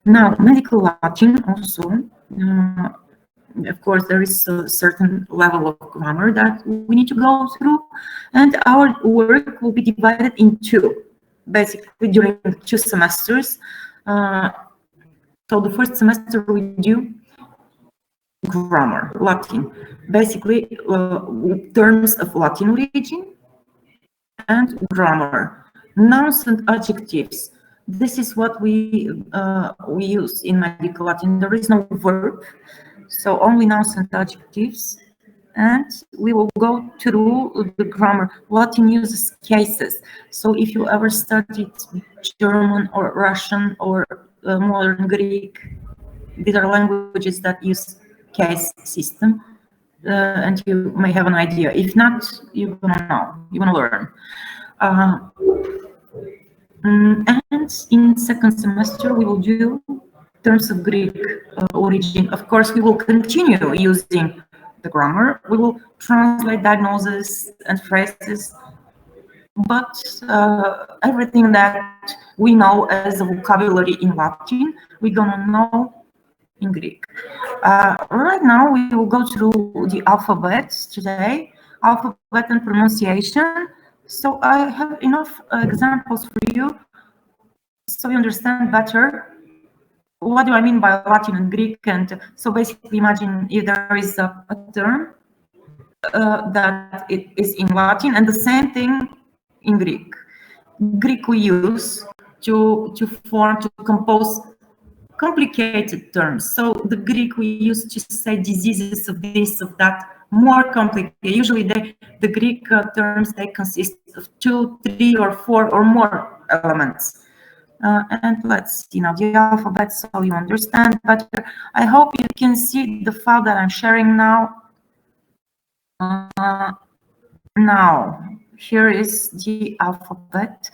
Now, medical Latin also, of course, there is a certain level of grammar that we need to go through, and our work will be divided in two, basically during 2 semesters. So the first semester we do grammar, Latin, basically terms of Latin origin and grammar, nouns and adjectives. This is what we use in medical Latin. There is no verb, so only nouns and adjectives. And we will go through the grammar. Latin uses cases. So if you ever studied German or Russian or modern Greek, these are languages that use case system, and you may have an idea. If not, you're gonna know, you're gonna learn. And in second semester, we will do terms of Greek origin. Of course, we will continue using the grammar. We will translate diagnoses and phrases, but everything that we know as a vocabulary in Latin, we're gonna know in Greek. Right now, we will go through the alphabet today, alphabet and pronunciation. So I have enough examples for you so you understand better what do I mean by Latin and Greek. And so basically imagine if there is a term that it is in Latin and the same thing in Greek. Greek we use to compose complicated terms. So the Greek we use to say diseases of this, of that, more complicated. Usually the Greek terms, they consist of 2, 3, or 4 or more elements. And let's see now the alphabet so you understand better. I hope you can see the file that I'm sharing now. Now, here is the alphabet.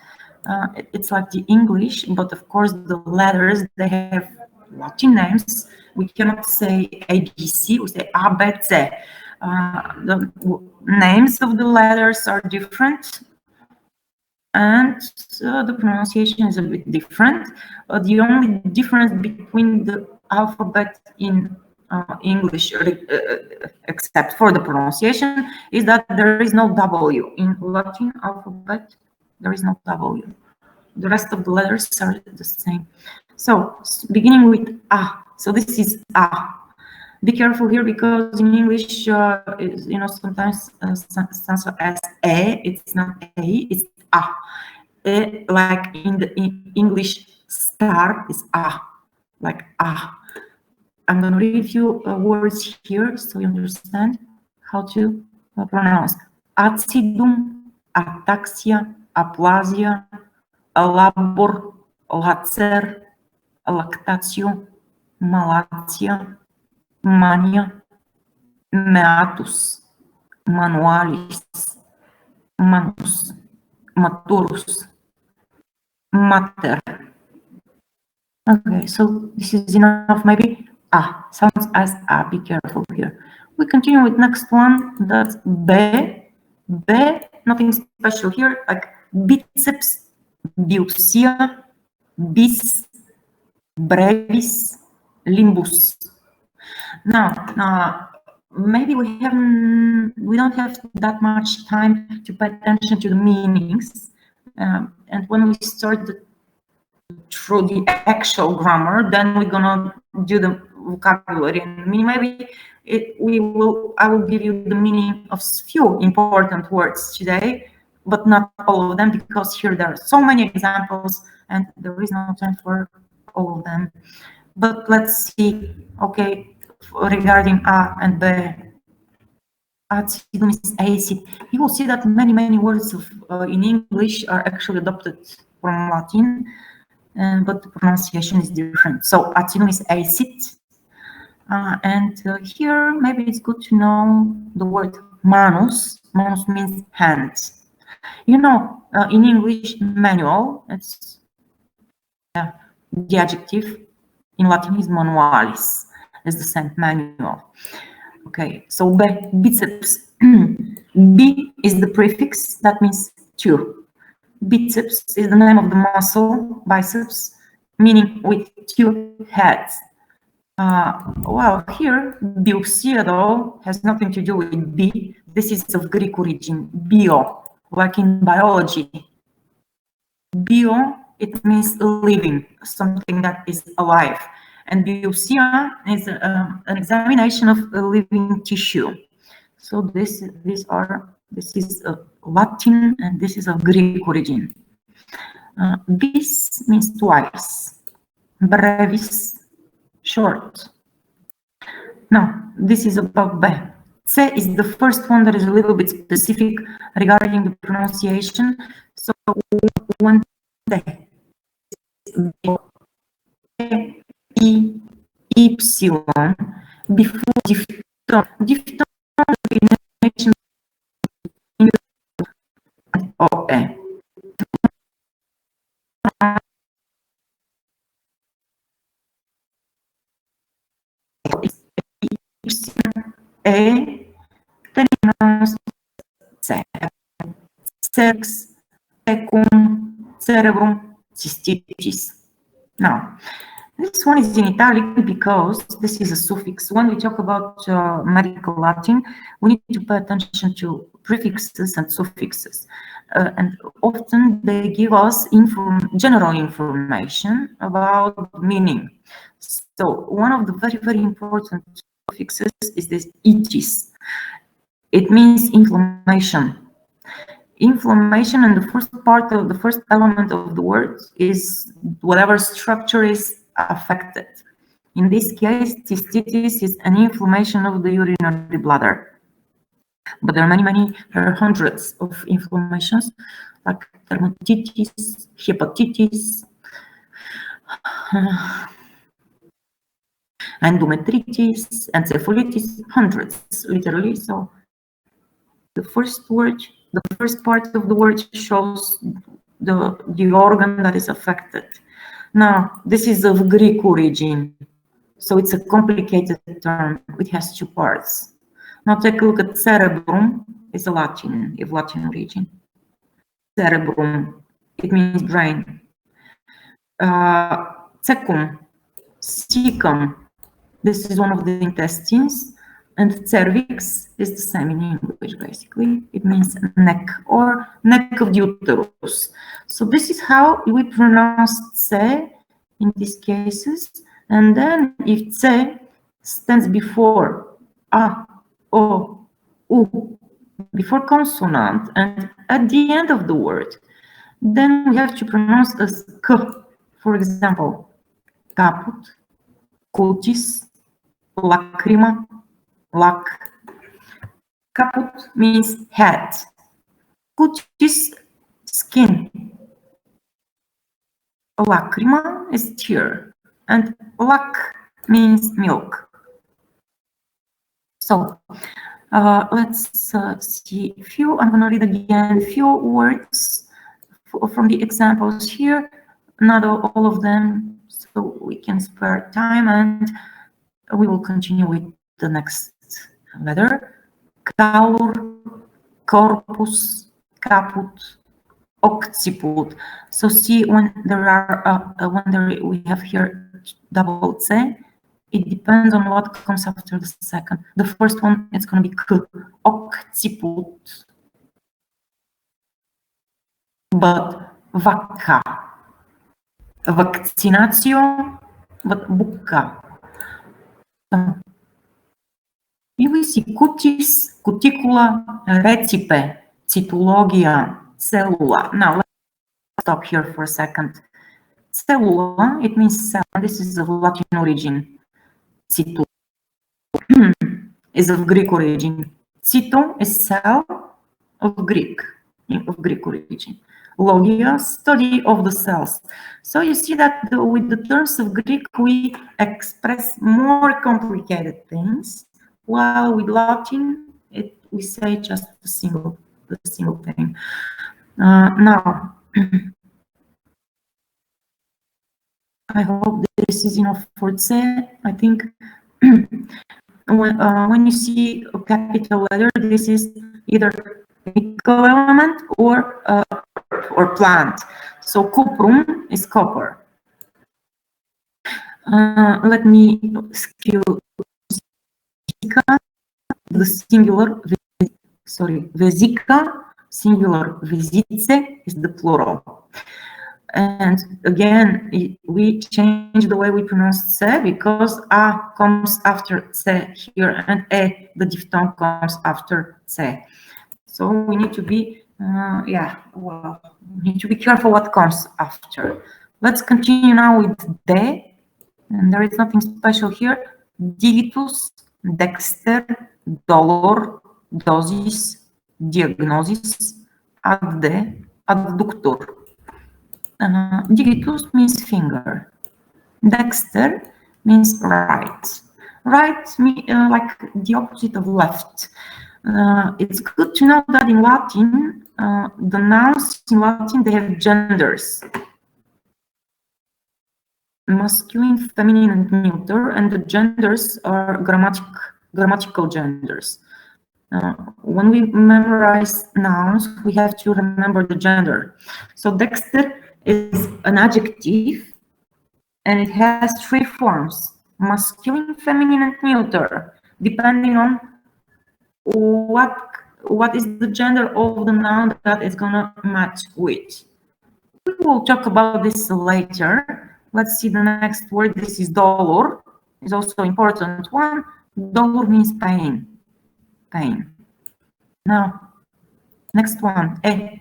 It's like the English, but of course the letters, they have Latin names. We cannot say ABC, we say A, B, C. The names of the letters are different, and the pronunciation is a bit different. The only difference between the alphabet in English, except for the pronunciation, is that there is no W. In Latin alphabet, there is no W. The rest of the letters are the same. So, beginning with A. So this is A. Be careful here because in English, you know, sometimes sounds as A. It's not A, it's A. Like in the English, star is A, like A. I'm going to read a few words here so you understand how to pronounce. Acidum, ataxia, aplasia, labor, lacer, lactatio, malatia, mania, meatus, manualis, manus, maturus, mater. Okay, so this is enough maybe. Ah, sounds as A, be careful here. We continue with next one, that's B. B, nothing special here, like biceps, biopsia, bis, brevis, limbus. Now, maybe we don't have that much time to pay attention to the meanings. And when we start through the actual grammar, then we're gonna do the vocabulary and meaning. Maybe I will give you the meaning of few important words today, but not all of them, because here there are so many examples and there is no time for all of them. But let's see, okay, regarding A and B. Acidum is acid. You will see that many words in English are actually adopted from Latin, but the pronunciation is different. So acidum is acid. And here maybe it's good to know the word manus. Manus means hands. You know, in English, manual, it's the adjective. In Latin is manualis. It's the same, manual. Okay, so biceps. B is the prefix, that means 2. Biceps is the name of the muscle, biceps, meaning with two heads. Well, here, biopsia, though, has nothing to do with B. This is of Greek origin, bio, like in biology. Bio, it means living, something that is alive. And biopsia is an examination of a living tissue. So this is Latin and this is of Greek origin. Bis means twice. Brevis, short. Now, this is about B. C is the first one that is a little bit specific regarding the pronunciation. So when E, Y, before diphthong, diphthong OE. E terminamos C. Cervix, tecum, cerebrum, cystitis. Now, this one is in italic because this is a suffix. When we talk about medical Latin, we need to pay attention to prefixes and suffixes. And often they give us general information about meaning. So one of the very, very important suffixes is this itis. It means inflammation. Inflammation, and the first element of the word is whatever structure is affected. In this case, cystitis is an inflammation of the urinary bladder. But there are hundreds of inflammations like dermatitis, hepatitis, endometritis, encephalitis, hundreds, literally. So the first part of the word shows the organ that is affected. Now, this is of Greek origin, so it's a complicated term. It has two parts. Now take a look at cerebrum. It's a Latin origin. Cerebrum, it means brain. Cecum, cecum, this is one of the intestines. And cervix is the same in English, basically. It means neck or neck of the uterus. So this is how we pronounce C in these cases. And then if C stands before A, O, U, before consonant, and at the end of the word, then we have to pronounce as K. For example, caput, cutis, lacrima, lac. Caput means head. Cutis, skin. Lacrima is tear. And lac means milk. So let's see a few. I'm going to read again a few words from the examples here. Not all of them, so we can spare time, and we will continue with the next letter. Calur, corpus, caput, occiput. So see, when we have here double C, it depends on what comes after the second. The first one, it's going to be K, occiput. But vacca, vaccinatio, but bucca. Here we see cutis, cuticula, recipe, cytologia, cellula. Now let's stop here for a second. Cellula, it means cell. This is of Latin origin. Cyto is of Greek origin. Cyto is cell of Greek origin. Logia, study of the cells. So you see that with the terms of Greek, we express more complicated things, while with Latin, we say just the single thing. Now, I hope this is enough for C. I think when you see a capital letter, this is either chemical element or plant. So cuprum is copper. Let me skill the singular, sorry, vesica, singular, vesice is the plural. And again, we change the way we pronounce "se" because "a" comes after "se" here, and "e," the diphthong, comes after "se." So we need to be, yeah, well, we need to be careful what comes after. Let's continue now with "de," and there is nothing special here. Digitus, dexter, dolor, dosis, diagnosis, adde, adductor. Digitus means finger. Dexter means right. Right means like the opposite of left. It's good to know that in Latin, the nouns in Latin, they have genders. Masculine, feminine, and neuter, and the genders are grammatical genders. When we memorize nouns, we have to remember the gender. So Dexter is an adjective, and it has three forms: masculine, feminine, and neuter, depending on what is the gender of the noun that it's gonna match with. We will talk about this later. Let's see the next word. This is dolor. It's also important one. Dolor means pain. Pain. Now, next one, e.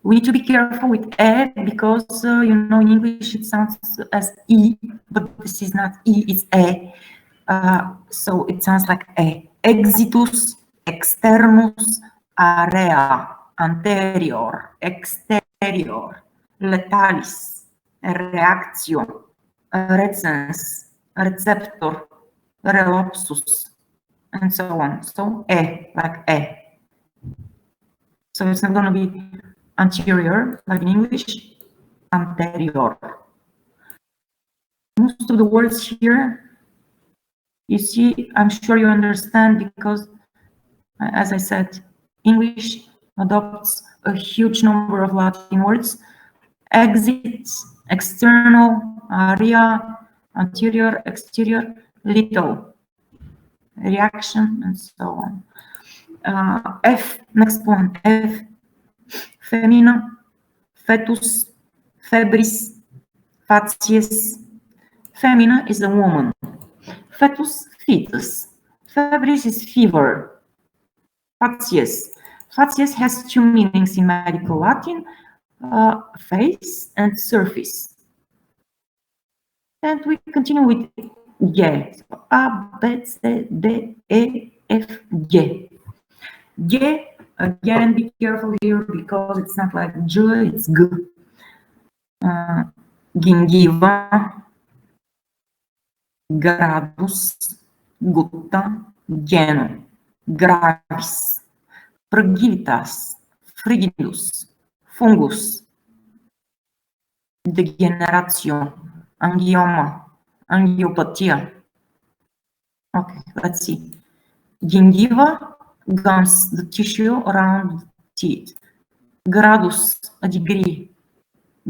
We need to be careful with e because you know, in English it sounds as e, but this is not e, it's e. So it sounds like e. Exitus, externus, area, anterior, exterior, letalis, reactio, recens, receptor, relapsus, and so on. So e, like e. So it's not going to be anterior, like in English, anterior. Most of the words here, you see, I'm sure you understand because, as I said, English adopts a huge number of Latin words. Exit, external, area, anterior, exterior, little, reaction, and so on. F, next one, F, femina, fetus, febris, facies. Femina is a woman. Fetus, fetus. Febris is fever. Facies. Facies has two meanings in medical Latin, face and surface. And we continue with G. So A, B, C, D, E, F, G. G, again, be careful here because it's not like J, it's G. Gingiva, gradus, gutta, geno, gravis, fragilitas, frigidus, fungus, degeneratio, angioma, angiopatia. Okay, let's see. Gingiva, gums, the tissue around the teeth. Gradus, a degree.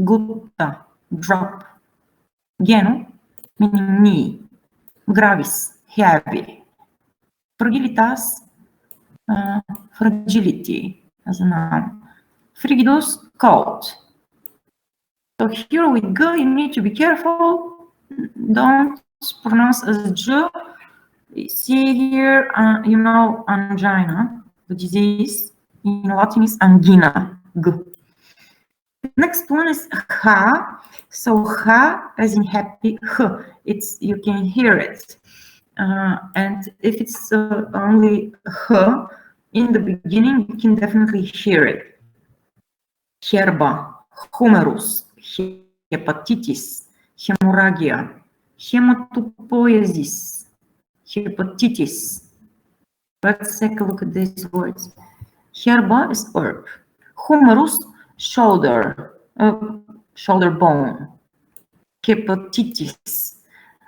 Gutta, drop. Geno, meaning knee. Gravis, heavy. Fragilitas, fragility as a noun. Frigidus, cold. So here with G, you need to be careful. Don't pronounce as J. See here, you know, angina, the disease in Latin is angina. G. Next one is ha. So ha, as in happy, h. It's, you can hear it. And if it's only h in the beginning, you can definitely hear it. Herba, humerus, hepatitis, hemorrhagia, hematopoiesis, hepatitis. Let's take a look at these words. Herba is herb. Humerus, shoulder, shoulder bone. Hepatitis.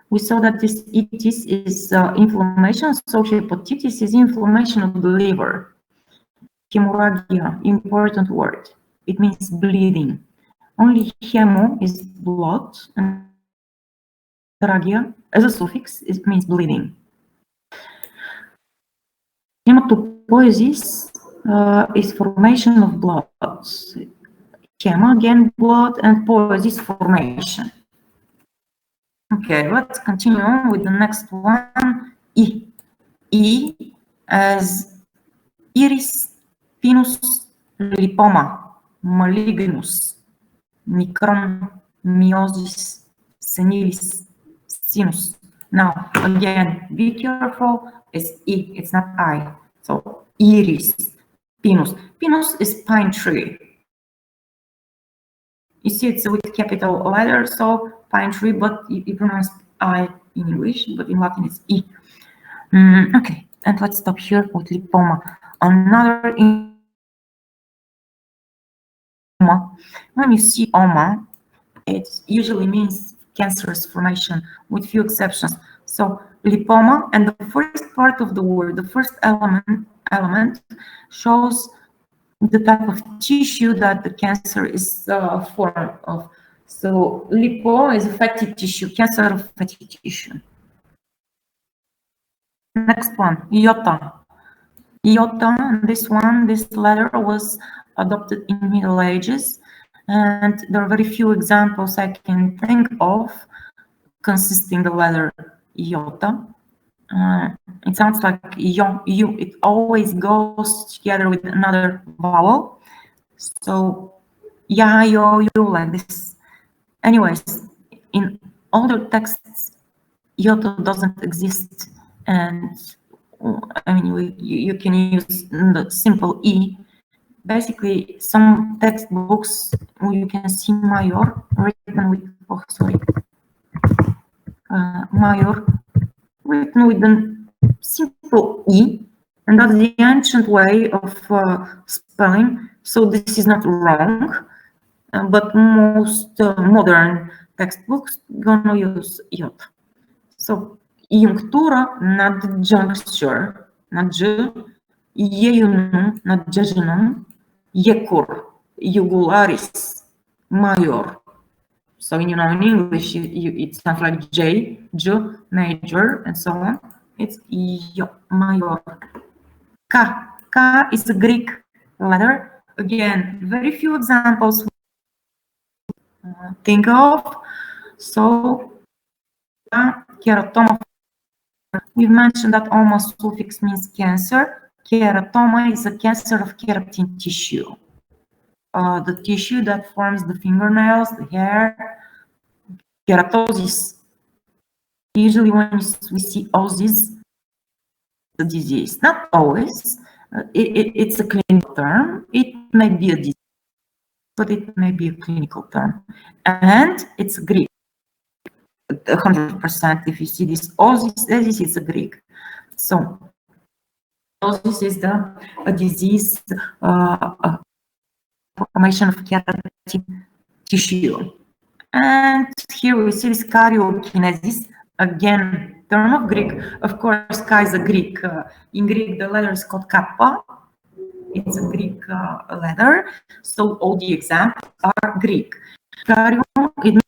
We saw that this itis is inflammation, so hepatitis is inflammation of the liver. Hemorrhagia, important word. It means bleeding. Only hemo is blood, and tragia as a suffix, it means bleeding. Hematopoiesis is formation of blood. Hema, again, blood, and poiesis, formation. Okay, let's continue on with the next one. E. E as iris, pinus, lipoma, malignus, micron, meiosis, senilis, sinus. Now, again, be careful, it's E, it's not I. So, iris, pinus. Pinus is pine tree. You see it's with capital letter, so pine tree, but you pronounce I in English, but in Latin it's E. Okay, and let's stop here with lipoma. Another when you see oma, it usually means cancerous formation with few exceptions. So lipoma, and the first part of the word, the first element shows the type of tissue that the cancer is formed of. So lipo is a fatty tissue, cancer of fatty tissue. Next one, iota. Iota, this letter was adopted in Middle Ages, and there are very few examples I can think of consisting the letter iota. It sounds like you. It always goes together with another vowel. So ya, yo, you, like this. Anyways, in older texts, iota doesn't exist, and I mean, you can use the simple E. Basically, some textbooks you can see major written with, oh, sorry, major written with the simple E, and that's the ancient way of spelling. So this is not wrong, but most modern textbooks gonna use iota. So iunctura nad juncture, nad j, iejunum nad jejunum, iecur, jugularis, major. So in English, it sounds like J, major, and so on. It's major. K is a Greek letter. Again, very few examples think of. So keratoma. We've mentioned that oma suffix means cancer. Keratoma is a cancer of keratin tissue. The tissue that forms the fingernails, the hair. Keratosis. Usually when we see osis, the disease. Not always. It's a clinical term. It may be a disease, but it may be a clinical term. And it's Greek. 100%. If you see this osis, this is a Greek. So osis is a disease formation of keratin tissue. And here we see this karyokinesis, again, term of Greek. Of course, K is a Greek. In Greek, the letter is called kappa. It's a Greek letter. So all the examples are Greek. Karyokinesis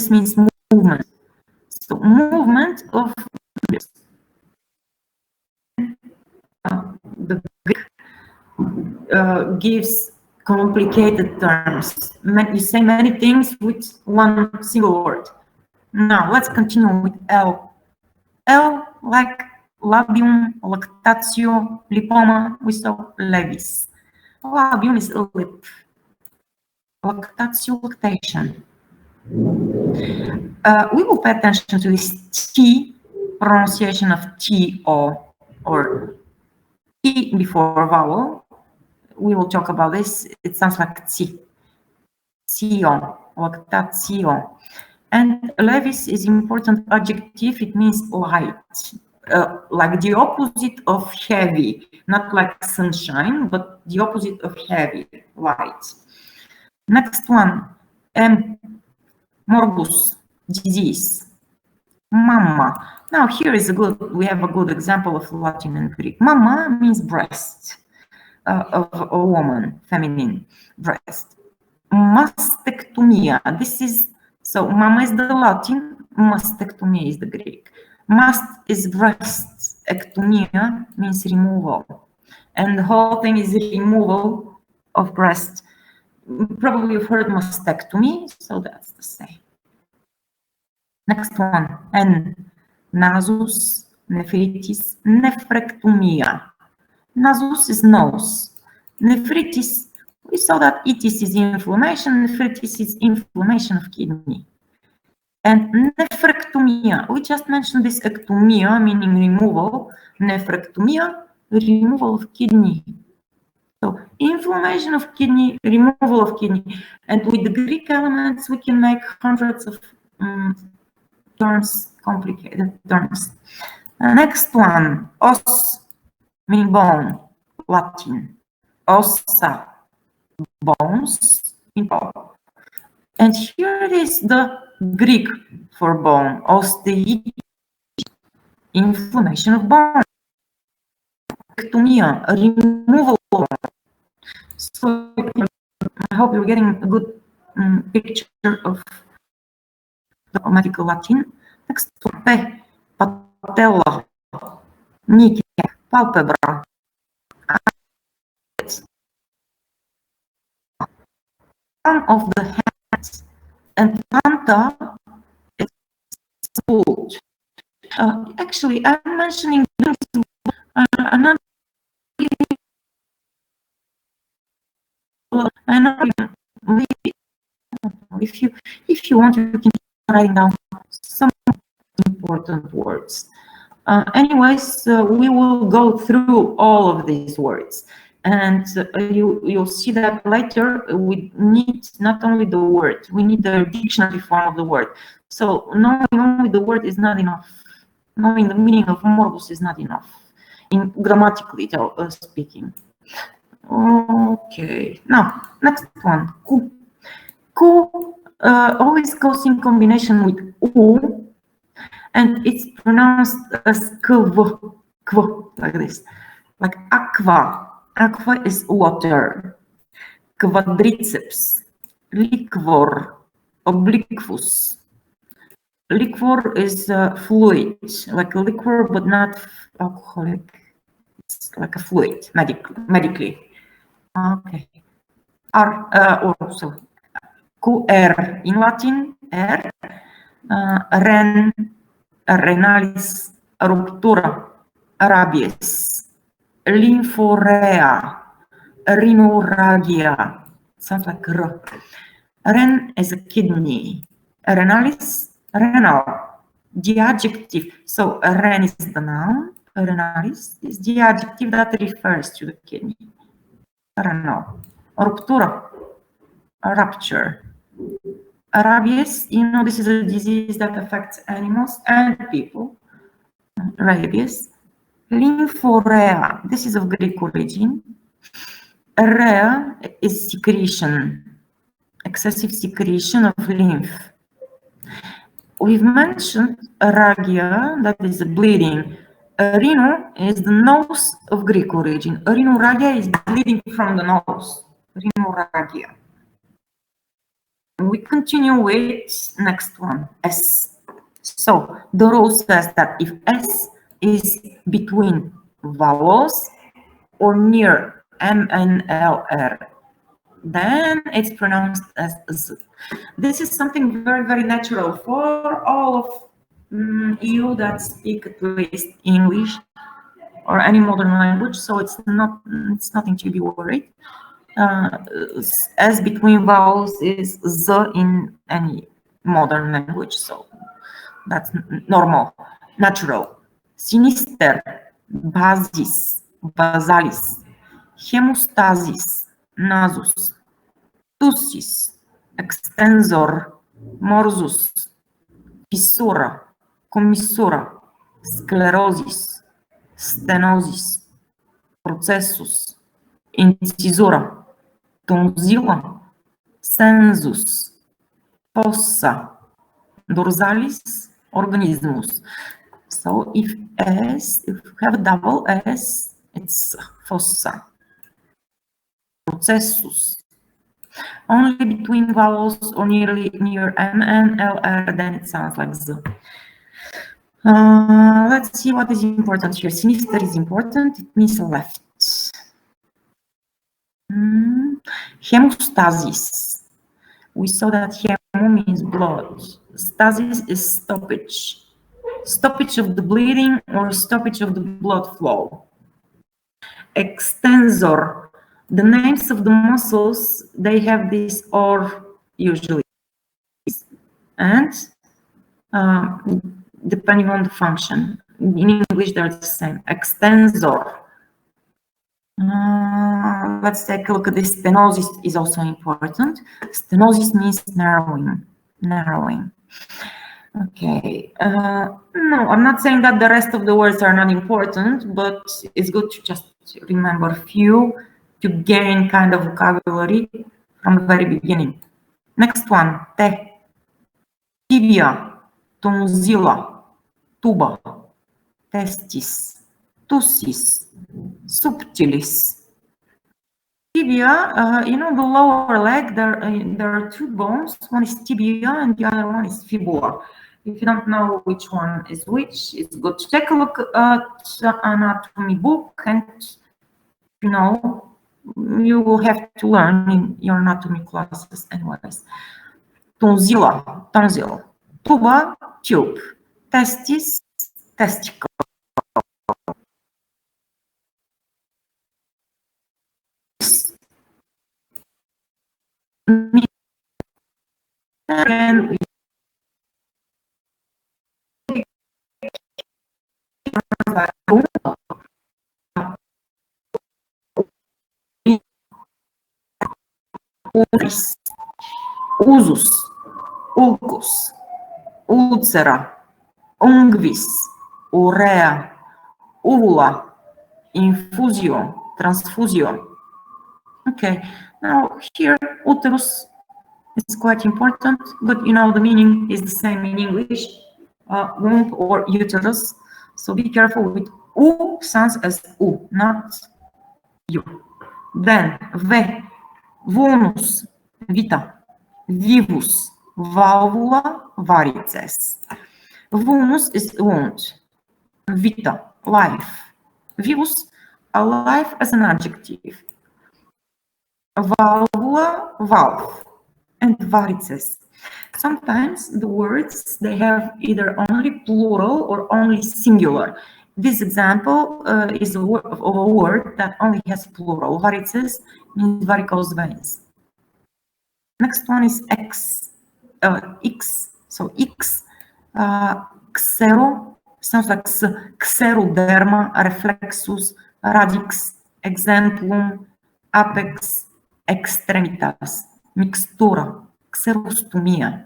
means movement. So movement of the Greek gives complicated terms. You say many things with one single word. Now let's continue with L. L, like labium, lactatio, lipoma, we saw levis. Labium is a lip. Lactatio, lactation. We will pay attention to this T, pronunciation of T-O, or T before vowel. We will talk about this. It sounds like T. Tio, lactatio. And levis is important adjective. It means light, like the opposite of heavy, not like sunshine, but the opposite of heavy, light. Next one, morbus, disease. Mamma. Now here is we have a good example of Latin and Greek. Mamma means breast of a woman, feminine breast. Mastectomia. This is So mama is the Latin, mastectomia is the Greek. Mast is breast, ectomia means removal. And the whole thing is removal of breast. Probably you've heard mastectomy, so that's the same. Next one, N, nasus, nephritis, nephrectomia. Nasus is nose. Nephritis, we saw that itis is inflammation, nephritis is inflammation of kidney. And nephrectomia, we just mentioned this ectomia, meaning removal, nephrectomia, removal of kidney. So inflammation of kidney, removal of kidney. And with the Greek elements, we can make hundreds of terms, complicated terms. Next one, os, meaning bone, Latin. Ossa, bones, in bone. And here is the Greek for bone, osteitis, inflammation of bone. Ectomia, removal of bone. So I hope you're getting a good picture of the medical Latin. Next one, P, patella, kneecap, palpebra. Palm of the hand, and planta is foot. Actually, I'm mentioning another. I know if you want, you can write down some important words. Anyways, we will go through all of these words, and you'll see that later we need not only the word, we need the dictionary form of the word. So knowing only the word is not enough. Knowing the meaning of morbus is not enough, in grammatically speaking. Okay, now next one, ku. Ku always goes in combination with u, and it's pronounced as kv, like this, like aqua. Aqua is water. Quadriceps, liquor, obliquus. Liquor is fluid, like a liquor, but not alcoholic. It's like a fluid, medically. Okay. Also, QR in Latin, R, ren, renalis, ruptura, rabies, lymphorea, rhinorrhagia. Sounds like R. Ren is a kidney. Renalis, renal. The adjective. So ren is the noun. Renalis is the adjective that refers to the kidney. Renal. Ruptura, a rupture. Rabies, you know, this is a disease that affects animals and people. Rabies. Lymphorea, this is of Greek origin. Rea is secretion, excessive secretion of lymph. We've mentioned rhagia, that is bleeding. Rhino is the nose of Greek origin. Rhinorrhagia is bleeding from the nose. Rhinorrhagia. We continue with next one, S. So the rule says that if S is between vowels or near M and LR, then it's pronounced as Z. This is something very, very natural for all of you that speak at least English or any modern language, so it's nothing to be worried. S between vowels is Z in any modern language, so that's normal, natural. Sinister, basis, basalis, hemostasis, nasus, tussis, extensor, morsus, fissura, commissura, sclerosis, stenosis, processus, incisura, tonsilla, sensus, fossa, dorsalis, organismus. So if we have double S, it's fossa. Processus, Only between vowels or near M and LR, then it sounds like Z. Let's see what is important here. Sinister is important, it means left. Hemostasis. We saw that hemo means blood. Stasis is stoppage. Stoppage of the bleeding or stoppage of the blood flow. Extensor. The names of the muscles, they have this or usually. And depending on the function. In English, they're the same. Extensor. Let's take a look at this. Stenosis is also important. Stenosis means narrowing. Okay. No, I'm not saying that the rest of the words are not important, but it's good to just remember a few to gain kind of vocabulary from the very beginning. Next one, te. Tibia, tonzilla, tuba, testis, tussis, subtilis. Tibia, you know, the lower leg, there are two bones. One is tibia and the other one is fibula. If you don't know which one is which, it's good to take a look at anatomy book, and you know, you will have to learn in your anatomy classes anyways. Tonzilla, tonsil. Tuba, tube. Testis, testicle. And usus, ulcus, ulcera, unguis, urea, uvula, infusio, transfusio. Okay, now here uterus is quite important, but you know the meaning is the same in English, womb or uterus. So be careful with U sounds as U, not U. Then V, vulnus, vita, vivus, valvula, varices. Vulnus is wound, vita, life, vivus, alive as an adjective, valvula, valve, and varices. Sometimes the words, they have either only plural or only singular. This example is of a word that only has plural. Varices means varicose veins. Next one is X, X. So X, xero, sounds like xeroderma, reflexus, radix, exemplum, apex, extremitas, mixtura, xerostomia.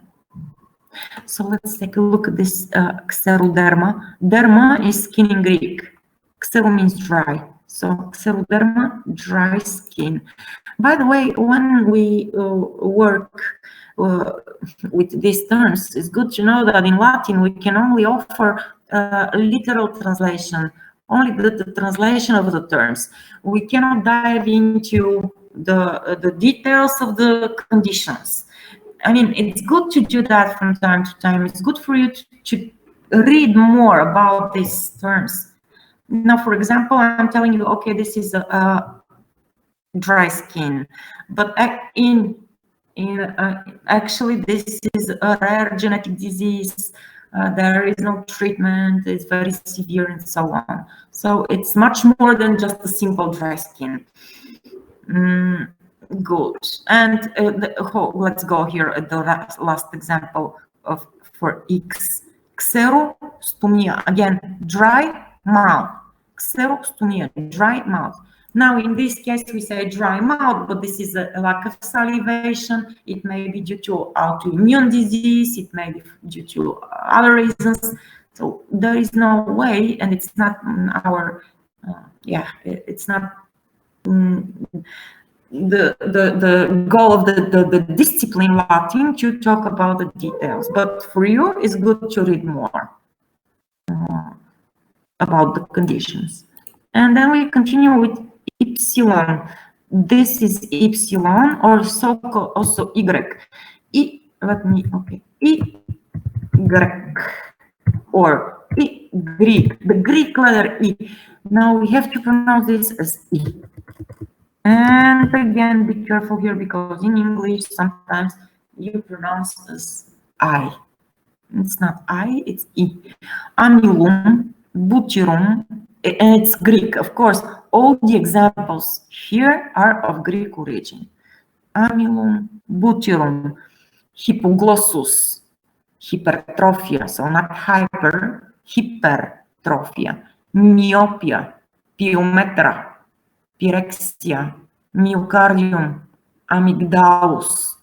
So let's take a look at this xeroderma. Derma is skin in Greek. Xero means dry. So xeroderma, dry skin. By the way, when we work with these terms, it's good to know that in Latin we can only offer a literal translation, only the translation of the terms. We cannot dive into the details of the conditions. I mean, it's good to do that from time to time. It's good for you to read more about these terms. Now, for example, I'm telling you, okay, this is a dry skin, but actually this is a rare genetic disease. There is no treatment, it's very severe and so on. So it's much more than just a simple dry skin. Good. And let's go here at the last example for X. Xerostomia, again, dry mouth. Xerostomia, dry mouth. Now, in this case, we say dry mouth, but this is a lack of salivation. It may be due to autoimmune disease. It may be due to other reasons. So there is no way, and it's not our, it's not the goal of the discipline Latin to talk about the details. But for you, it's good to read more about the conditions. And then we continue with Epsilon. this is epsilon, or so-called also y. Let me, okay, y, or I, Greek, the Greek letter I. Now we have to pronounce this as I. And again, be careful here, because in English sometimes you pronounce as I. It's not I, it's I. Amylum, butyrum, and it's Greek. Of course, all the examples here are of Greek origin. Amylum, butyrum, hypoglossus, hypertrophia, so not hyper, hypertrophia, myopia, pyometra, pyrexia, myocardium, amygdalus,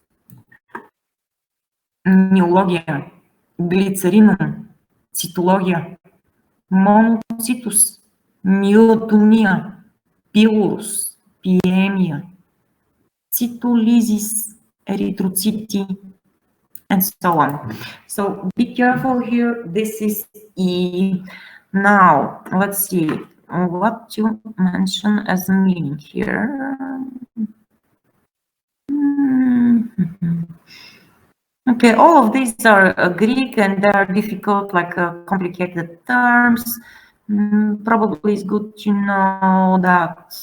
myologia, glycerinum, cytologia, monocytus, myotonia, pylorus, pyemia, cytolysis, erythrocyte, and so on. So be careful here. This is E. Now, let's see what to mention as a meaning here. Okay, all of these are Greek, and they are difficult, like complicated terms. Probably it's good to know that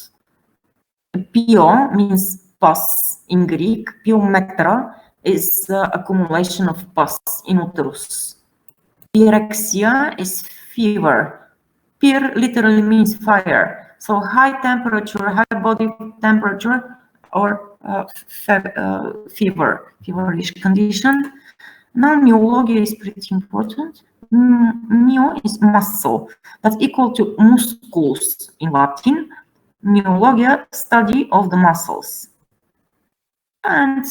pio means pus in Greek. Pyometra is accumulation of pus in uterus. Pyrexia is fever. Pyr literally means fire. So high temperature, high body temperature, or feverish condition. Now myologia is pretty important. Myo is muscle. That's equal to musculus in Latin. Myologia, study of the muscles. And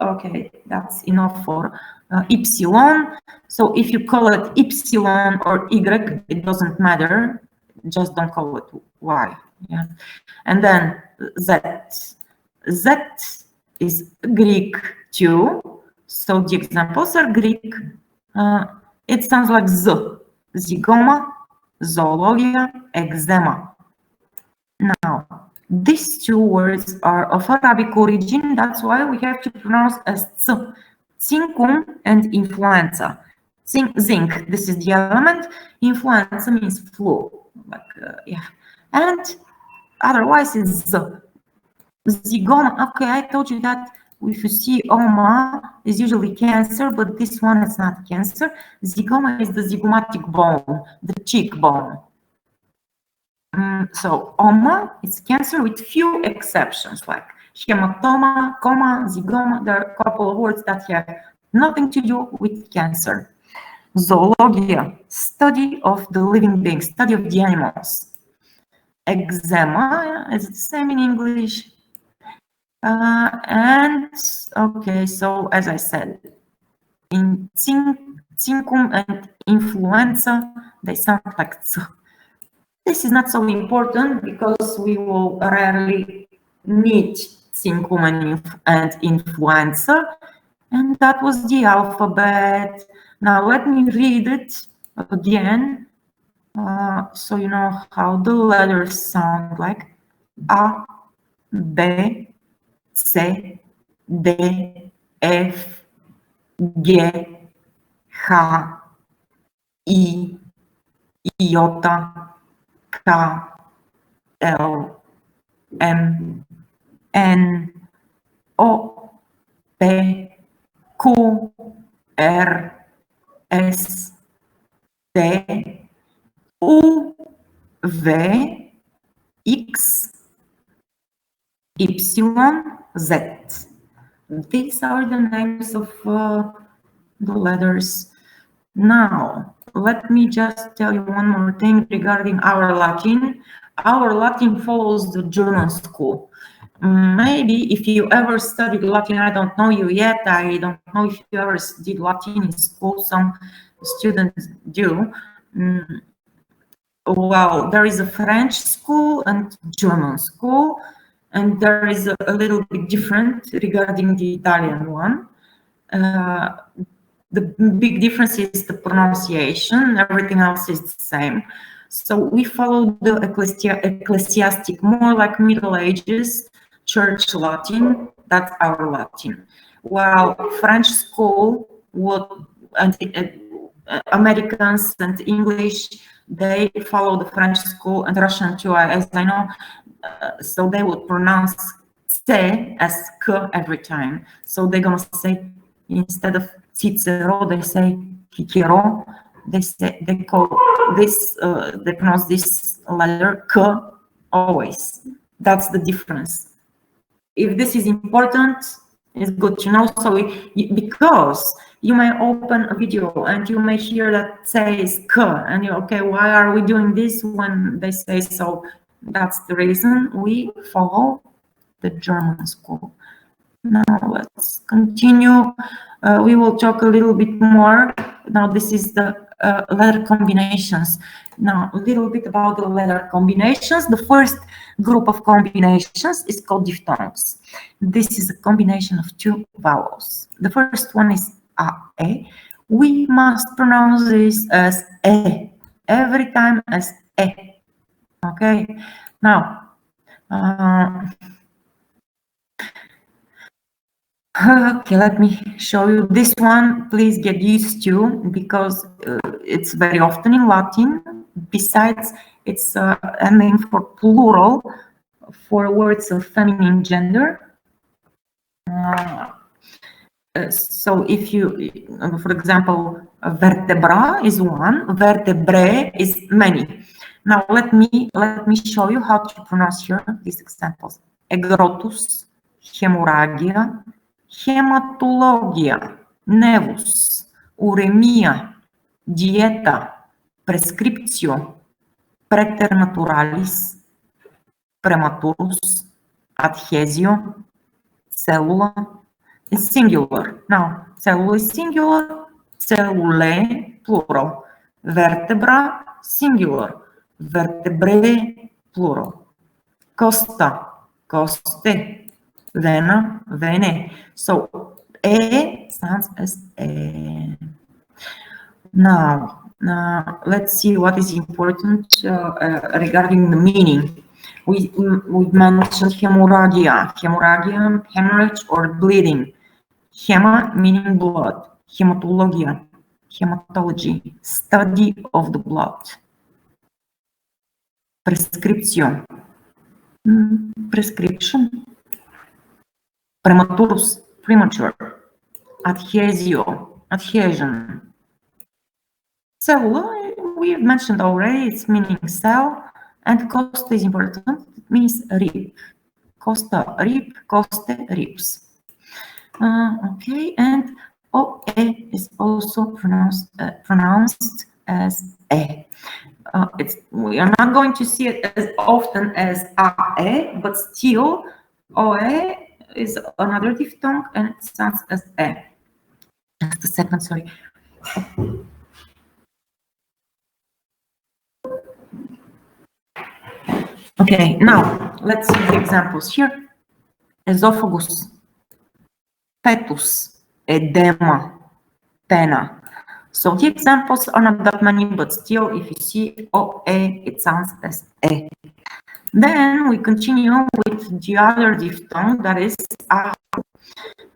okay, that's enough for epsilon. So if you call it epsilon or y, it doesn't matter. Just don't call it y. Yeah. And then z. Z is Greek too. So the examples are Greek. It sounds like z. Zygoma, zoologia, eczema. Now, these two words are of Arabic origin. That's why we have to pronounce as ц. Zincum and influenza. Zinc, this is the element. Influenza means flu. Like, yeah. And otherwise it's z. Zygoma. Okay, I told you that if you see oma, is usually cancer, but this one is not cancer. Zygoma is the zygomatic bone, the cheekbone. So oma is cancer with few exceptions, like hematoma, coma, zygoma. There are a couple of words that have nothing to do with cancer. Zoologia, study of the living beings, study of the animals. Eczema is the same in English. And okay, so as I said, in zincum and influenza, they sound like ц. This is not so important because we will rarely need zincum and influenza. And that was the alphabet. Now let me read it again, so you know how the letters sound like. A, B, C, D, F, G, H, I, iota, K, L, M, N, O, P, Q, R, S, T, U, V, X, Y, Z. These are the names of the letters. Now, let me just tell you one more thing regarding our Latin. Our Latin follows the German school. Maybe if you ever studied Latin, I don't know you yet. I don't know if you ever did Latin in school. Some students do. Well, there is a French school and German school, and there is a little bit different regarding the Italian one. The big difference is the pronunciation. Everything else is the same. So we follow the ecclesiastic, more like Middle Ages. church Latin, that's our Latin. While French school, Americans and English, they follow the French school, and Russian too, as I know. So they would pronounce C as K every time. So they're gonna say, instead of Cicero, they say Cicero. They call this, they pronounce this letter K always. That's the difference. If this is important, it's good to know. So because you may open a video and you may hear that says K, and you, okay, why are we doing this when they say so? That's the reason we follow the German school. Now let's continue. We will talk a little bit more. Now this is the letter combinations. Now a little bit about the letter combinations. The first group of combinations is called diphthongs. This is a combination of two vowels. The first one is A. We must pronounce this as E every time as E. Okay. Now. Okay, let me show you this one. Please get used to, because it's very often in Latin. Besides, it's a name for plural for words of feminine gender. So if you, for example, vertebra is one, vertebrae is many. Now let me show you how to pronounce here these examples. Egrotus, hemorrhagia, hematologia, nevus, uremia, dieta, prescriptio, preternaturalis, prematurus, adhesio, cellula is singular. Now, cellula is singular, cellulae plural, vertebra singular, vertebrae plural, costa, coste, vena, vene. So E sounds as E. Now, let's see what is important regarding the meaning. We mentioned hemorrhagia, hemorrhage or bleeding. Hema meaning blood, hematologia, hematology, study of the blood. Prescriptio, prescription. Prematurus, premature. Adhesio, adhesion. Cellula, we mentioned already, it's meaning cell, and costa is important, it means rib. Costa, rib, coste, ribs. Okay, and OE is also pronounced as E. We are not going to see it as often as AE, but still OE is another diphthong and it sounds as E. Just a second, sorry. Okay, now let's see the examples here. Esophagus, fetus, edema, pena. So the examples are not that many, but still, if you see OE, it sounds as E. Then we continue with the other diphthong, that is AU.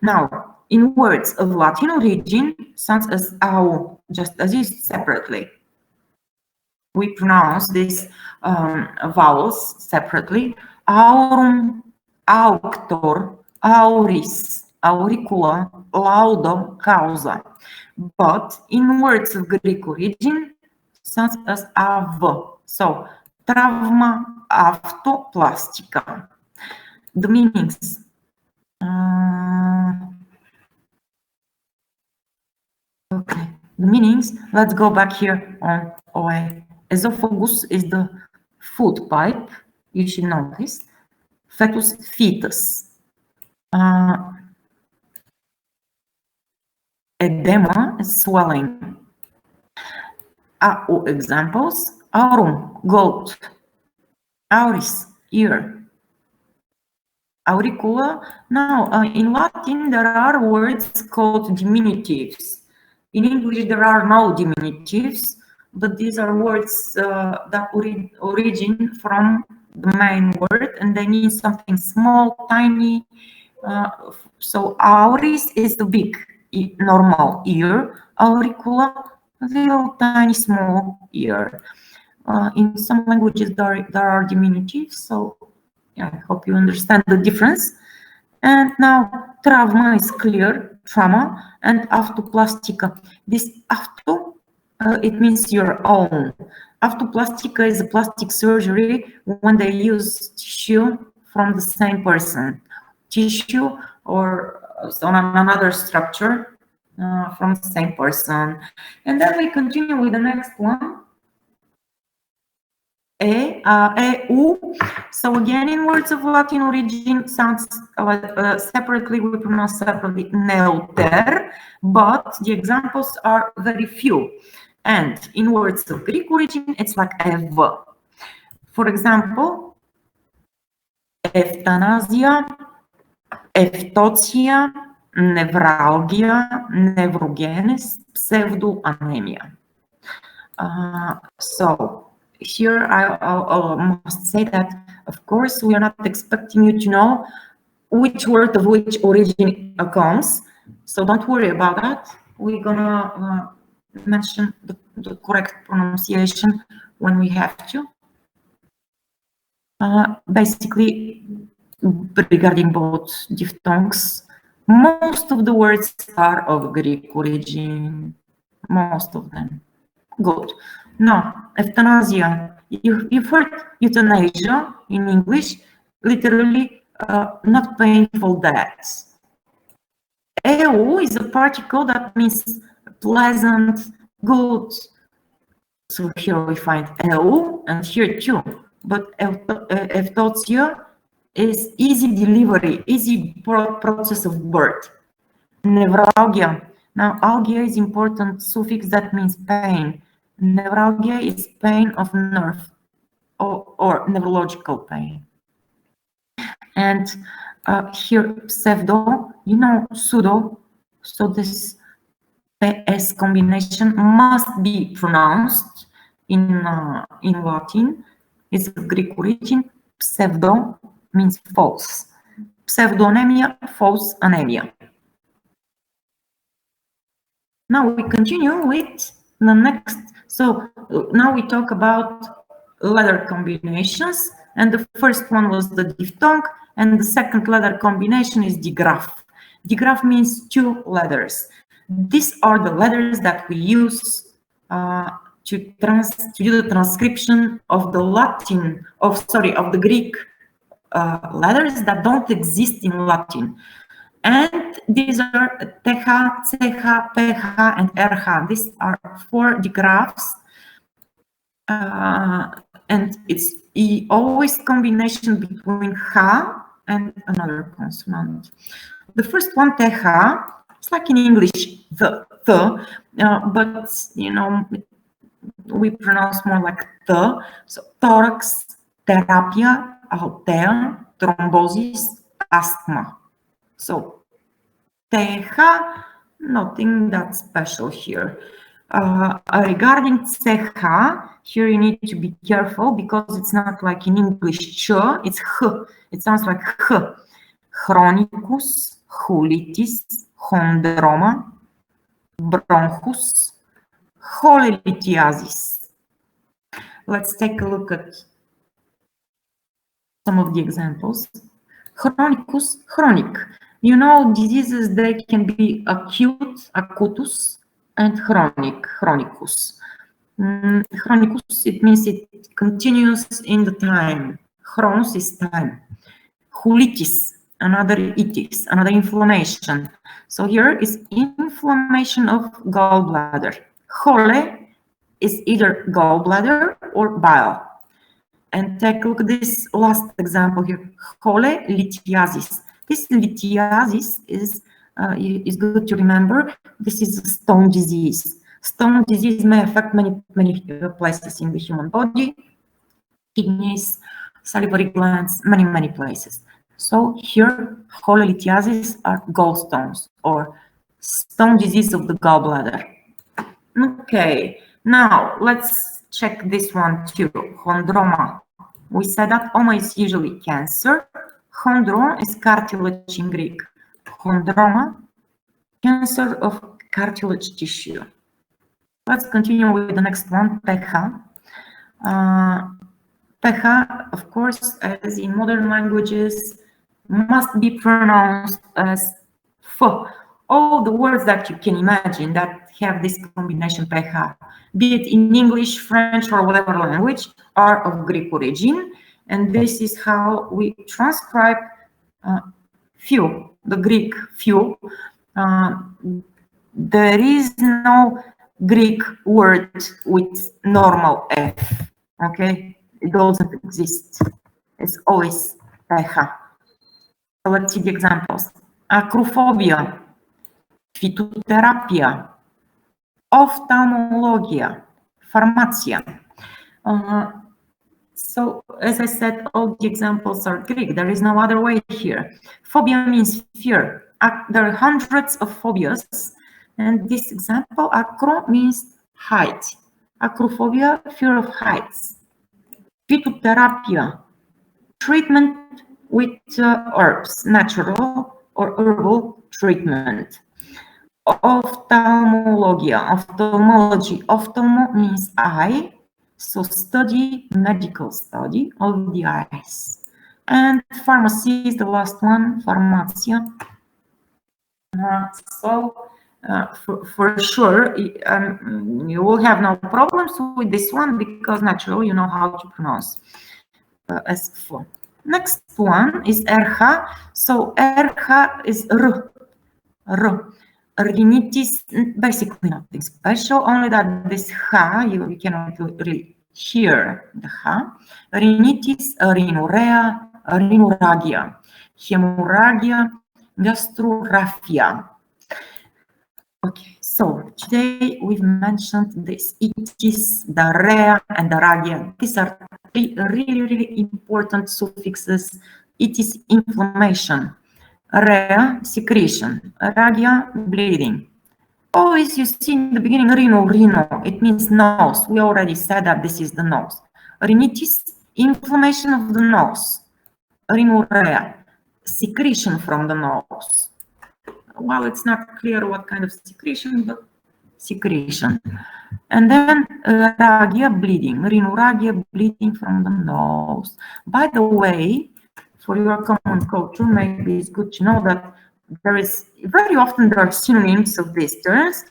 Now, in words of Latin origin, sounds as AU, just as is separately. We pronounce these vowels separately. Aurum, auctor, auris, auricula, laudo, causa. But in words of Greek origin, sounds as AV. So, trauma, autoplastica. The meanings. Okay, the meanings. Let's go back here on OA. Esophagus is the food pipe. You should know this. Fetus, fetus. Edema is swelling. Examples. Aurum, goat. Auris, ear. Auricula. Now, in Latin, there are words called diminutives. In English, there are no diminutives, but these are words that origin from the main word, and they mean something small, tiny. So auris is the big, normal ear. Auricula, a little tiny, small ear. In some languages, there are diminutives, so yeah, I hope you understand the difference. And now trauma is clear, trauma, and aftoplastica. This afto, it means your own. Aftoplastica is a plastic surgery when they use tissue from the same person. Tissue or on another structure from the same person. And then we continue with the next one. EU. So again, in words of Latin origin, sounds separately, we pronounce separately neuter, but the examples are very few. And in words of Greek origin, it's like ev. For example, euthanasia, eutoxia, nevralgia, nevrogenes, pseudoanemia. So here I must say that, of course, we are not expecting you to know which word of which origin comes. So don't worry about that. We're gonna mention the correct pronunciation when we have to. Basically, regarding both diphthongs, most of the words are of Greek origin. Most of them. Good. Now, euthanasia. You've heard euthanasia in English, literally not painful deaths. Eu is a particle that means pleasant, good. So here we find eu, and here too. But euthanasia is easy delivery, easy process of birth. Nevralgia. Now, algia is important suffix that means pain. Nevralgia is pain of nerve or neurological pain. And here, pseudo, you know, pseudo, so this PS combination must be pronounced in Latin. It's of Greek origin. Pseudo means false. Pseudoanemia, false anemia. Now we continue with the next. So now we talk about letter combinations, and the first one was the diphthong, and the second letter combination is digraph. Digraph means two letters. These are the letters that we use to do the transcription of the Latin, of the Greek letters that don't exist in Latin. And these are TH, CH, PH, and RH. These are four digraphs. And it's always combination between H and another consonant. The first one, TH, it's like in English, the, but, you know, we pronounce more like the. So thorax, therapia, alter, thrombosis, asthma. So TH, nothing that special here. Regarding CH, here you need to be careful because it's not like in English ch, it's h. It sounds like h. Chronicus, colitis, chondroma, bronchus, cholelithiasis. Let's take a look at some of the examples. Chronicus, chronic. You know, diseases, they can be acute, acutus, and chronic, chronicus. Chronicus, it means it continues in the time. Chronos is time. Colitis, another itis, another inflammation. So here is inflammation of gallbladder. Chole is either gallbladder or bile. And take a look at this last example here, cholelithiasis. This lithiasis is good to remember. This is stone disease. Stone disease may affect many places in the human body, kidneys, salivary glands, many places. So here, cholelithiasis are gallstones or stone disease of the gallbladder. Okay, now let's check this one too, chondroma. We said that oma is usually cancer. Chondro is cartilage in Greek. Chondroma, cancer of cartilage tissue. Let's continue with the next one, pecha. Pecha, of course, as in modern languages, must be pronounced as f. All the words that you can imagine that have this combination pecha, be it in English, French, or whatever language, are of Greek origin. And this is how we transcribe few, the Greek few. There is no Greek word with normal F, okay? It doesn't exist. It's always pecha. So let's see the examples. Acrophobia, phytotherapia, ophthalmologia, pharmacia. So as I said, all the examples are Greek. There is no other way here. Phobia means fear. There are hundreds of phobias. And this example, acro means height. Acrophobia, fear of heights. Phytotherapia, treatment with herbs, natural or herbal treatment. Ophthalmologia, ophthalmology. Ophthalmo means eye, so study, medical study of the eyes. And pharmacy is the last one, pharmacia. For sure, you will have no problems with this one because naturally you know how to pronounce as for. Next one is RH. So RH is R. Rhinitis, basically nothing special, only that this H, you cannot really hear the H. Rhinitis, rhinorrhea, rhinorrhagia, hemorrhagia, gastroraphia. Okay, so today we've mentioned this itis, diarrhea, and rhagia. These are three really important suffixes. Itis, inflammation. Rhea, secretion. Rhagia, bleeding. Always you see in the beginning rhino. It means nose. We already said that this is the nose. Rhinitis, inflammation of the nose. Rhinorrhea, secretion from the nose. Well, it's not clear what kind of secretion, but secretion. And then rhagia, bleeding. Rhinorrhagia, bleeding from the nose. By the way, for your common culture, maybe it's good to know that there is very often there are synonyms of these terms.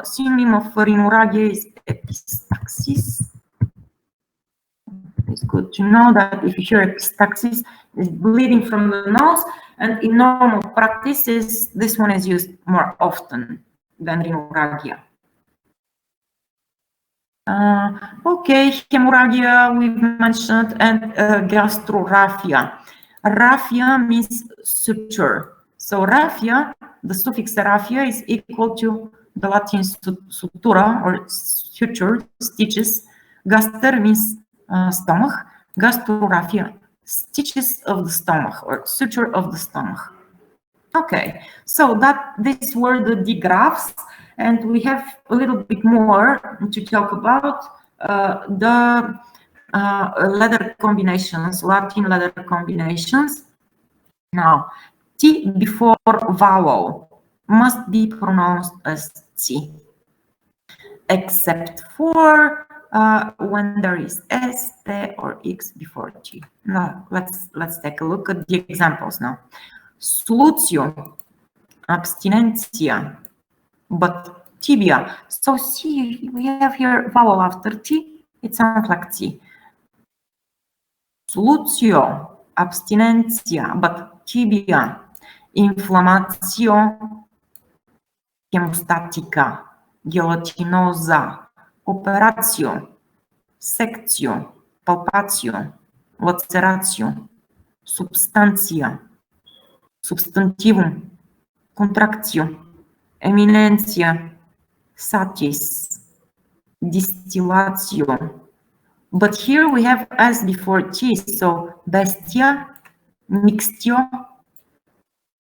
Synonym of rhinorrhagia is epistaxis. It's good to know that if you hear epistaxis, it's bleeding from the nose, and in normal practices, this one is used more often than rhinorrhagia. Okay, hemorrhagia we've mentioned, and gastroraphia. Raphia means suture. So raphia, the suffix raphia is equal to the Latin sutura or suture, stitches. Gaster means stomach. Gastroraphia, stitches of the stomach or suture of the stomach. Okay, so these were the digraphs, and we have a little bit more to talk about the letter combinations, Latin letter combinations. Now, T before vowel must be pronounced as T, except for when there is S, T, or X before T. Now, let's take a look at the examples now. Solutio, abstinentia, but tibia. So see, we have here vowel after T, it sounds like T. Solutio, abstinentia, but tibia. Inflammatio, chemostatica, gelatinosa, operatio, sectio, palpatio, laceratio, substantia, substantivum, contractio, eminentia, satis, distillatio. But here we have S before T, so bestia, mixtio.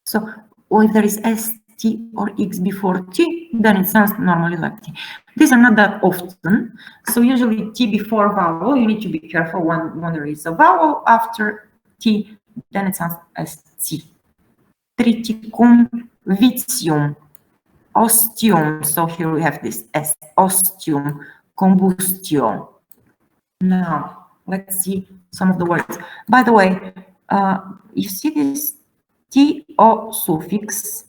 So if there is S, T, or X before T, then it sounds normally like T. These are not that often. So usually T before vowel, you need to be careful when there is a vowel after T, then it sounds as T. Triticum, vitium, ostium. So here we have this S, ostium, combustio. Now, let's see some of the words. By the way, you see this TO suffix.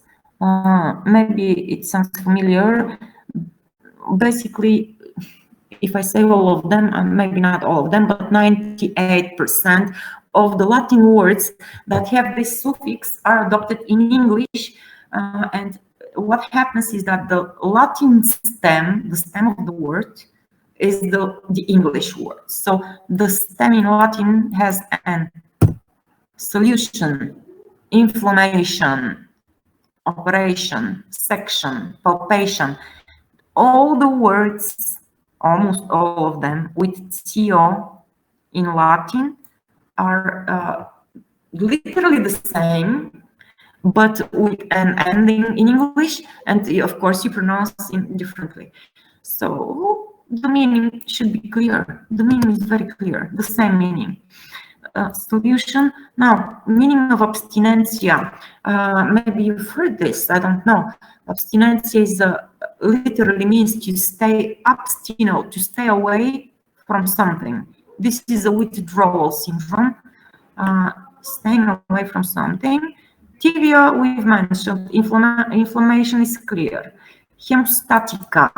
Maybe it sounds familiar. Basically, if I say all of them, maybe not all of them, but 98% of the Latin words that have this suffix are adopted in English. And what happens is that the Latin stem, the stem of the word, is the English word. So the stem in Latin has an solution, inflammation, operation, section, palpation. All the words, almost all of them, with TO in Latin are literally the same, but with an ending in English, and of course you pronounce it differently. So the meaning should be clear. The meaning is very clear, the same meaning. Solution. Now, meaning of abstinentia. Maybe you've heard this, I don't know. Abstinentia is literally means to stay abstino, to stay away from something. This is a withdrawal syndrome, staying away from something. Tibia, we've mentioned, inflammation is clear. Hemostatica,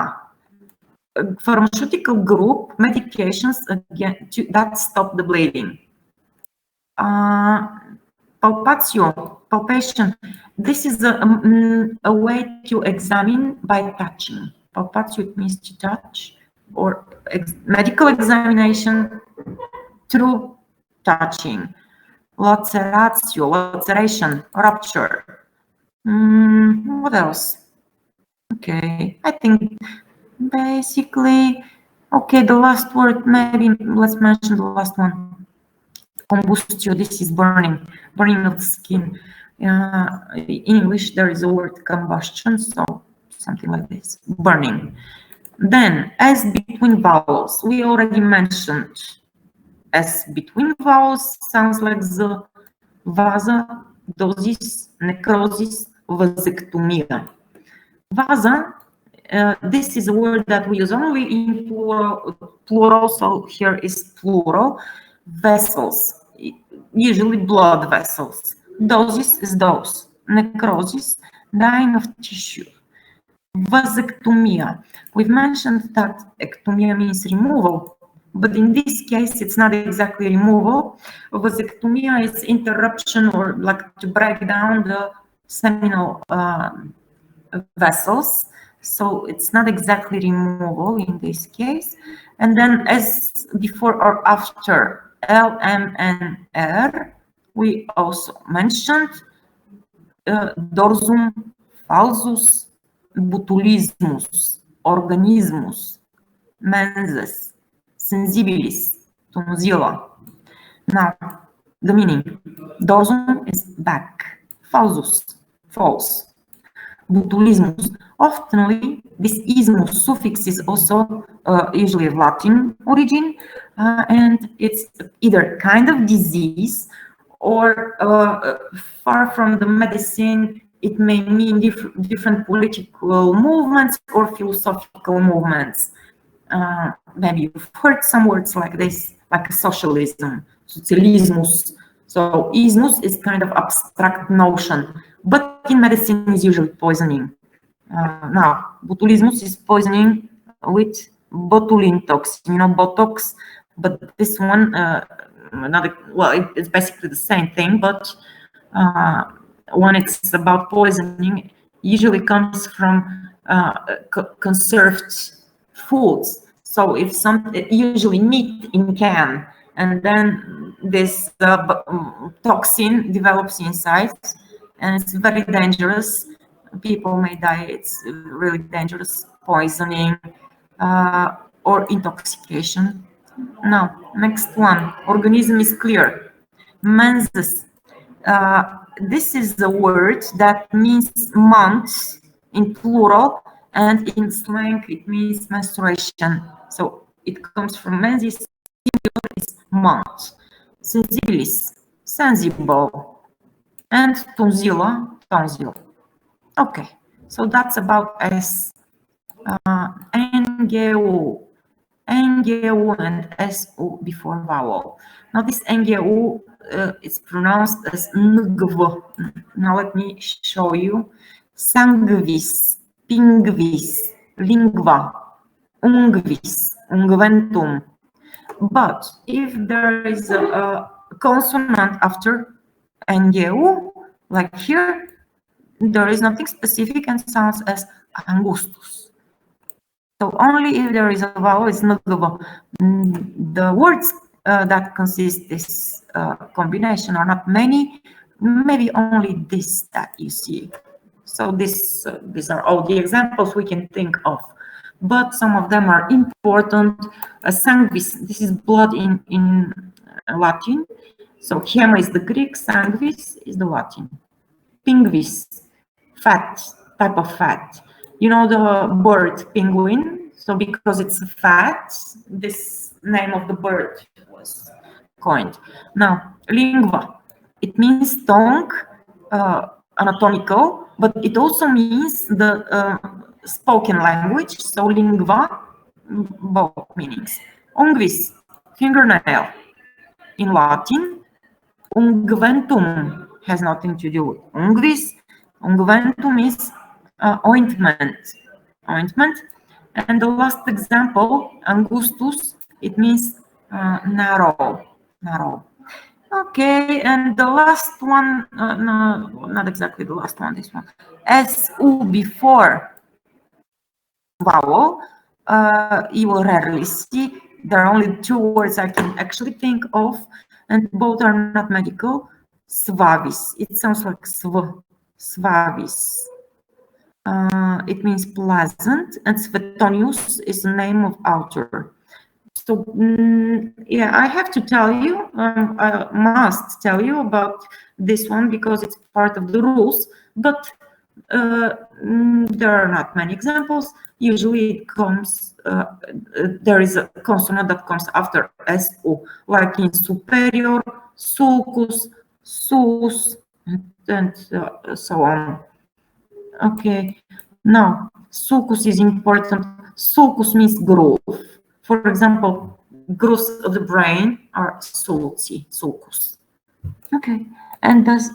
pharmaceutical group, medications again that stop the bleeding. Palpatio, palpation. This is a way to examine by touching. Palpatio, it means to touch, or medical examination through touching. Laceratio, laceration, rupture. What else? Okay, I think basically, okay, the last word, maybe let's mention the last one. Combustio, this is burning, burning of the skin. In English, there is a word combustion, so something like this, burning. Then, as between vowels, we already mentioned as between vowels sounds like the vasa, dosis, necrosis, vasectomia. Vasa, this is a word that we use only in plural, so here is plural. Vessels, usually blood vessels. Dosis is dose. Necrosis, dying of tissue. Vasectomia. We've mentioned that ectomia means removal, but in this case, it's not exactly removal. Vasectomia is interruption, or like to break down the seminal vessels. So it's not exactly removal in this case. And then as before or after L, M, and R, we also mentioned dorsum, falsus, botulismus, organismus, menses, sensibilis, tonzilla. Now, the meaning. Dorsum is back, falsus, false. Botulismus. Oftenly, this ismus suffix is also usually of Latin origin, and it's either kind of disease or far from the medicine, it may mean different political movements or philosophical movements. Maybe you've heard some words like this, like socialism, socialismus. So ismus is kind of abstract notion, but in medicine is usually poisoning. Now, botulismus is poisoning with botulin toxin, you know, Botox, but this one, it's basically the same thing, but when it's about poisoning, usually comes from conserved foods. So if usually meat in can, and then this toxin develops inside, and it's very dangerous. People may die. It's really dangerous, poisoning or intoxication. Now, next one. Organism is clear. Menses. This is the word that means months in plural, and in slang it means menstruation. So it comes from mensis, is month, sensibilis, sensible, and tonsilla, tonsil. Okay, so that's about S. NGU, NGU and SU before vowel. Now this NGU is pronounced as NGV. Now let me show you. Sanguis, pinguis, lingua, ungvis, ungventum. But if there is a consonant after NGU, like here, there is nothing specific and sounds as angustus. So only if there is a vowel, it's not the vowel. The words that consist this combination are not many, maybe only this that you see. So these are all the examples we can think of, but some of them are important. Sanguis, this is blood in Latin. So hema is the Greek, sanguis is the Latin. Pinguis, fat, type of fat. You know the bird penguin? So because it's fat, this name of the bird was coined. Now, lingua, it means tongue, anatomical, but it also means the spoken language. So lingua, both meanings. Unguis, fingernail, in Latin. Ungventum has nothing to do with unguis. Ungventum is ointment. And the last example, angustus, it means narrow. Okay, and the last one, no, not exactly the last one, this one. SU before vowel, you will rarely see. There are only two words I can actually think of, and both are not medical. Svavis. It sounds like svavis. It means pleasant, and Svetonius is the name of author. So yeah, I have to tell you, I must tell you about this one because it's part of the rules, but there are not many examples. Usually it comes, there is a consonant that comes after SU, like in superior, sulcus, sus, and so on. Okay, now sulcus is important. Sulcus means groove. For example, grooves of the brain are sulcus. Okay, and thus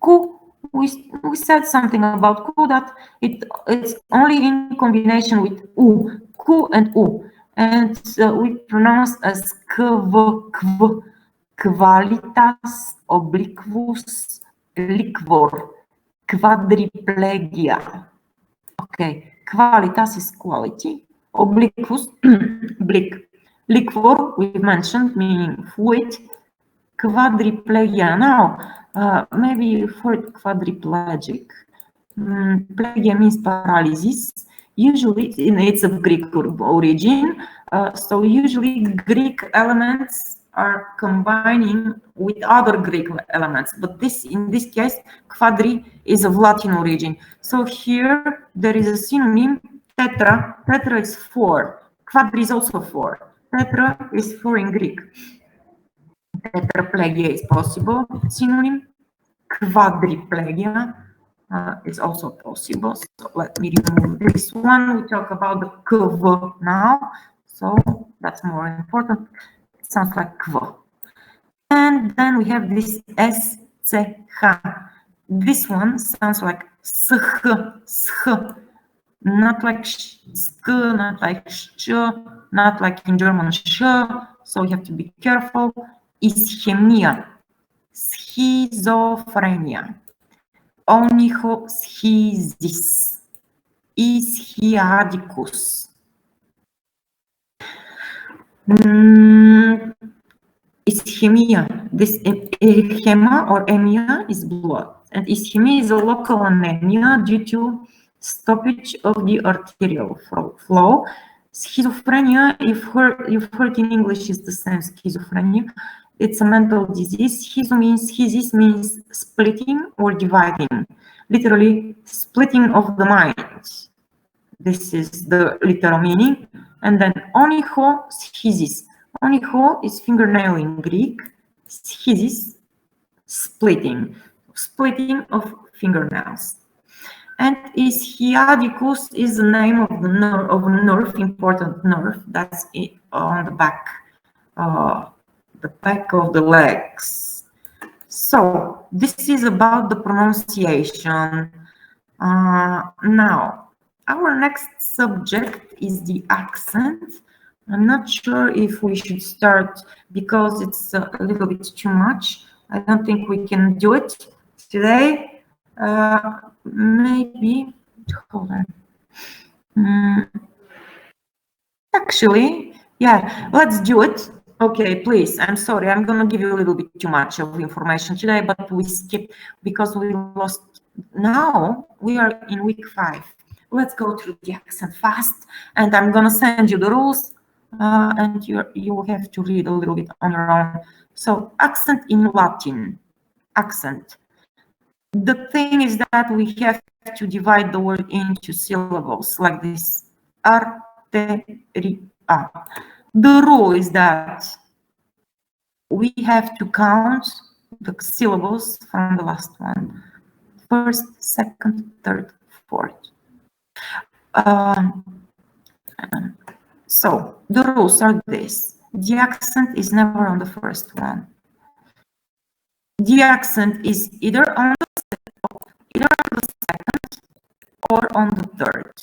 ku, we said something about ku that it's only in combination with u, ku and u, and we pronounce as kv, qualitas, obliquus, liquor, quadriplegia. Okay, qualitas is quality, obliquus, oblique, liquor we mentioned, meaning fluid, quadriplegia. Now, maybe you've heard quadriplegic. Plegia means paralysis. Usually, it's of Greek origin. So usually Greek elements are combining with other Greek elements. But in this case, quadri is of Latin origin. So here there is a synonym, tetra. Tetra is 4. Quadri is also 4. Tetra is 4 in Greek. Tetraplegia is possible synonym. Quadriplegia is also possible. So let me remove this one. We talk about the kv now. So that's more important. It sounds like kv. And then we have this sch. This one sounds like sch, not like sk, not like sh, not like in German sh. So you have to be careful. Ischemia, schizophrenia, onychoschisis, ischiadicus. Ischemia, this hema or emia is blood, and ischemia is a local anemia due to stoppage of the arterial flow. Schizophrenia, you've heard in English, is the same schizophrenia. It's a mental disease. Schisis means splitting or dividing, literally splitting of the mind. This is the literal meaning. And then onycho, schisis. Onycho is fingernail in Greek. Schisis, splitting of fingernails. And ischiadicus is the name of the nerve, important nerve that's on the back of the legs. So this is about the pronunciation. Now, our next subject is the accent. I'm not sure if we should start because it's a little bit too much. I don't think we can do it today. Maybe, hold on. Actually, yeah, let's do it. Okay, please. I'm sorry. I'm going to give you a little bit too much of information today, but we skipped because we lost. Now we are in week 5. Let's go through the accent fast, and I'm going to send you the rules, and you will have to read a little bit on your own. So, accent in Latin. Accent. The thing is that we have to divide the word into syllables like this. Arteria. The rule is that we have to count the syllables from the last one. First, second, third, fourth. So the rules are this. The accent is never on the first one. The accent is either on the second or on the third.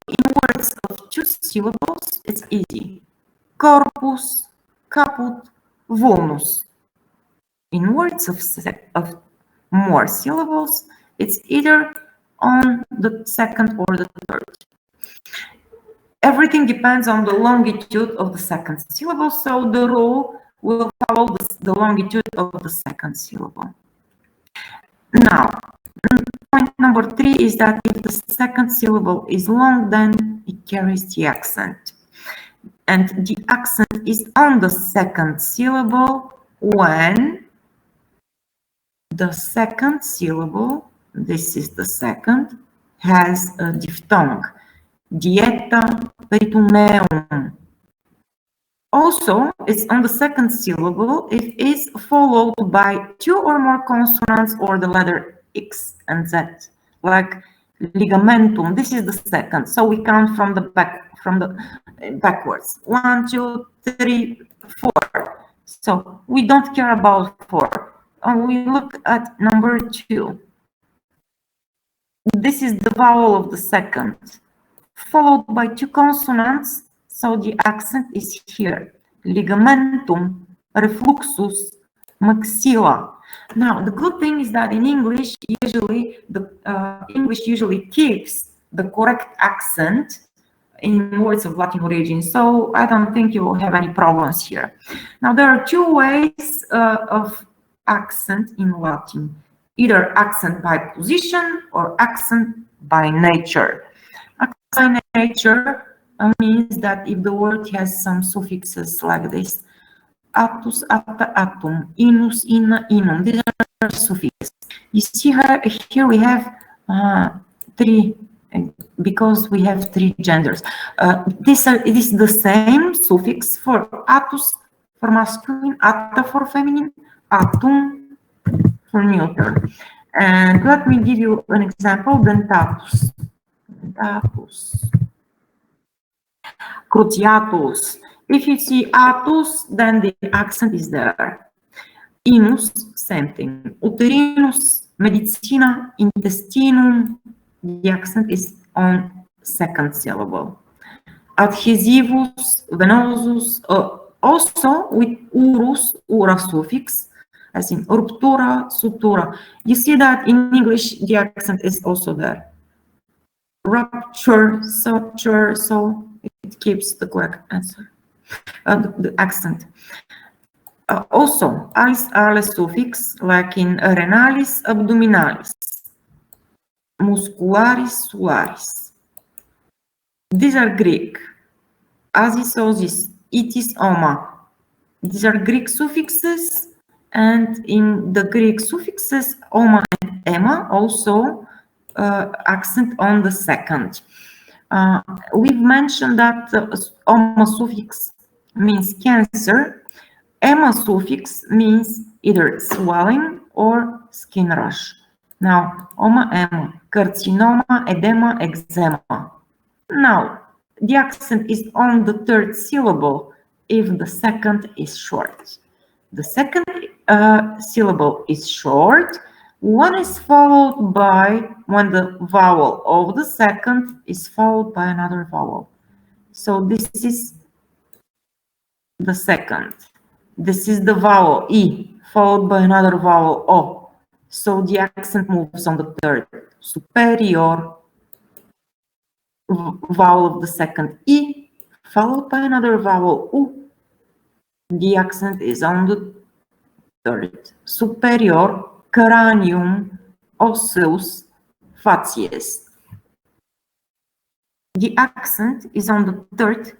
In words of 2 syllables, it's easy. Corpus, caput, vulnus. In words of more syllables, it's either on the second or the third. Everything depends on the longitude of the second syllable, so the rule will follow the longitude of the second syllable. Now, point number 3 is that if the second syllable is long, then it carries the accent. And the accent is on the second syllable when the second syllable, this is the second, has a diphthong. Dieta peritoneum. Also, it's on the second syllable if it's followed by 2 or more consonants or the letter X and Z, like ligamentum. This is the second, so we count from the backwards. 1, 2, 3, 4. So we don't care about 4. We look at number 2. This is the vowel of the second, followed by 2 consonants, so the accent is here. Ligamentum, refluxus, maxilla. Now, the good thing is that in English, English usually keeps the correct accent in words of Latin origin, so I don't think you will have any problems here. Now, there are 2 ways of accent in Latin, either accent by position or accent by nature. Accent by nature means that if the word has some suffixes like this, atus, atta, atum, inus, inna, inum, these are suffixes. You see here we have 3, because we have 3 genders. This is the same suffix for atus for masculine, atta for feminine, atum for neuter. And let me give you an example. Dentatus, dentatus, cruciatus. If you see atus, then the accent is there. Inus, same thing. Uterinus, medicina, intestinum, the accent is on second syllable. Adhesivus, venosus, also with urus, ura suffix, as in ruptura, sutura. You see that in English, the accent is also there. Rupture, suture, so it keeps the correct answer, the accent. Also, alis ale suffix, like in renalis, abdominalis, muscularis, sularis. These are Greek. Asis, osis, itis, oma. These are Greek suffixes, and in the Greek suffixes, oma and ema, also accent on the second. We've mentioned that oma suffix means cancer. Ema suffix means either swelling or skin rash. Now, oma, ema, carcinoma, edema, eczema. Now, the accent is on the third syllable if the second is short. The second syllable is short. One is followed by when the vowel of the second is followed by another vowel. So this is the second. This is the vowel E followed by another vowel O. So the accent moves on the third. Superior, vowel of the second E followed by another vowel U. The accent is on the third. Superior, cranium, osseus, facies. The accent is on the third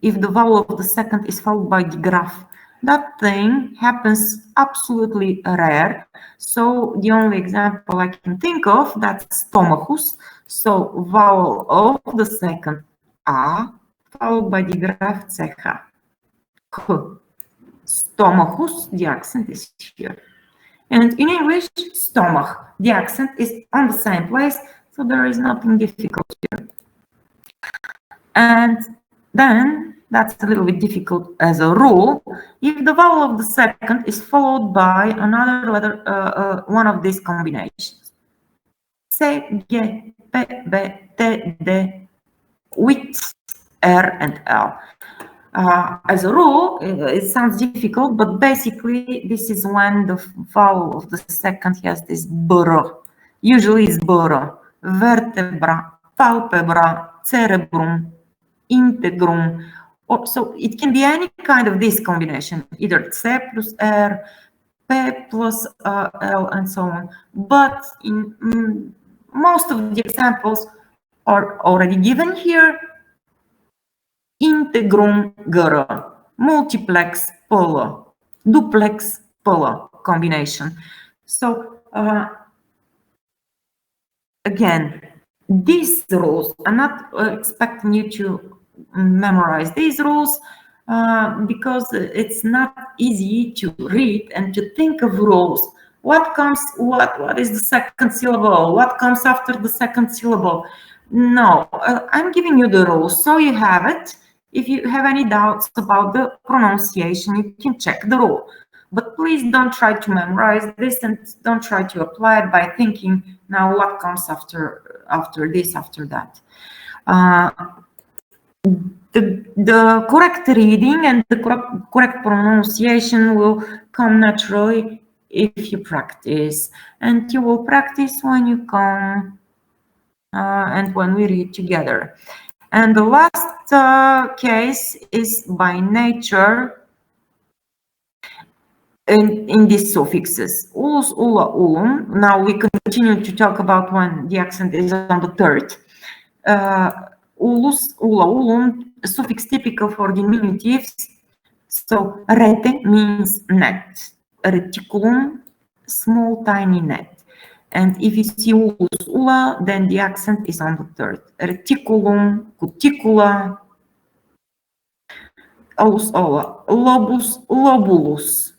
if the vowel of the second is followed by the graph. That thing happens absolutely rare. So the only example I can think of, that's stomachus. So vowel of the second A followed by the graph CH. Stomachus, the accent is here. And in English, stomach, the accent is on the same place, so there is nothing difficult here. And then, that's a little bit difficult as a rule, if the vowel of the second is followed by another letter, one of these combinations. C, G, P, B, T, D, with R and L. As a rule, it sounds difficult, but basically this is when the vowel of the second has this br. Usually it's br. Vertebra, palpebra, cerebrum, integrum. So it can be any kind of this combination, either C plus R, P plus L, and so on. But in most of the examples are already given here. Integrum gr, multiplex polar, duplex polar combination. So again, these rules, I'm not expecting you to memorize these rules because it's not easy to read and to think of rules. What comes, what is the second syllable? What comes after the second syllable? No, I'm giving you the rules so you have it. If you have any doubts about the pronunciation, you can check the rule. But please don't try to memorize this and don't try to apply it by thinking, now what comes after this, after that. The correct reading and the correct pronunciation will come naturally if you practice. And you will practice when you come and when we read together. And the last case is by nature in these suffixes. Ulus, ula, ulum. Now we continue to talk about when the accent is on the third. Ulus, ula, ulum, suffix typical for diminutives. So rete means net. Reticulum, small tiny net. And if you see ulus, ula, then the accent is on the third. Reticulum, cuticula, olus, ola, lobus, lobulus.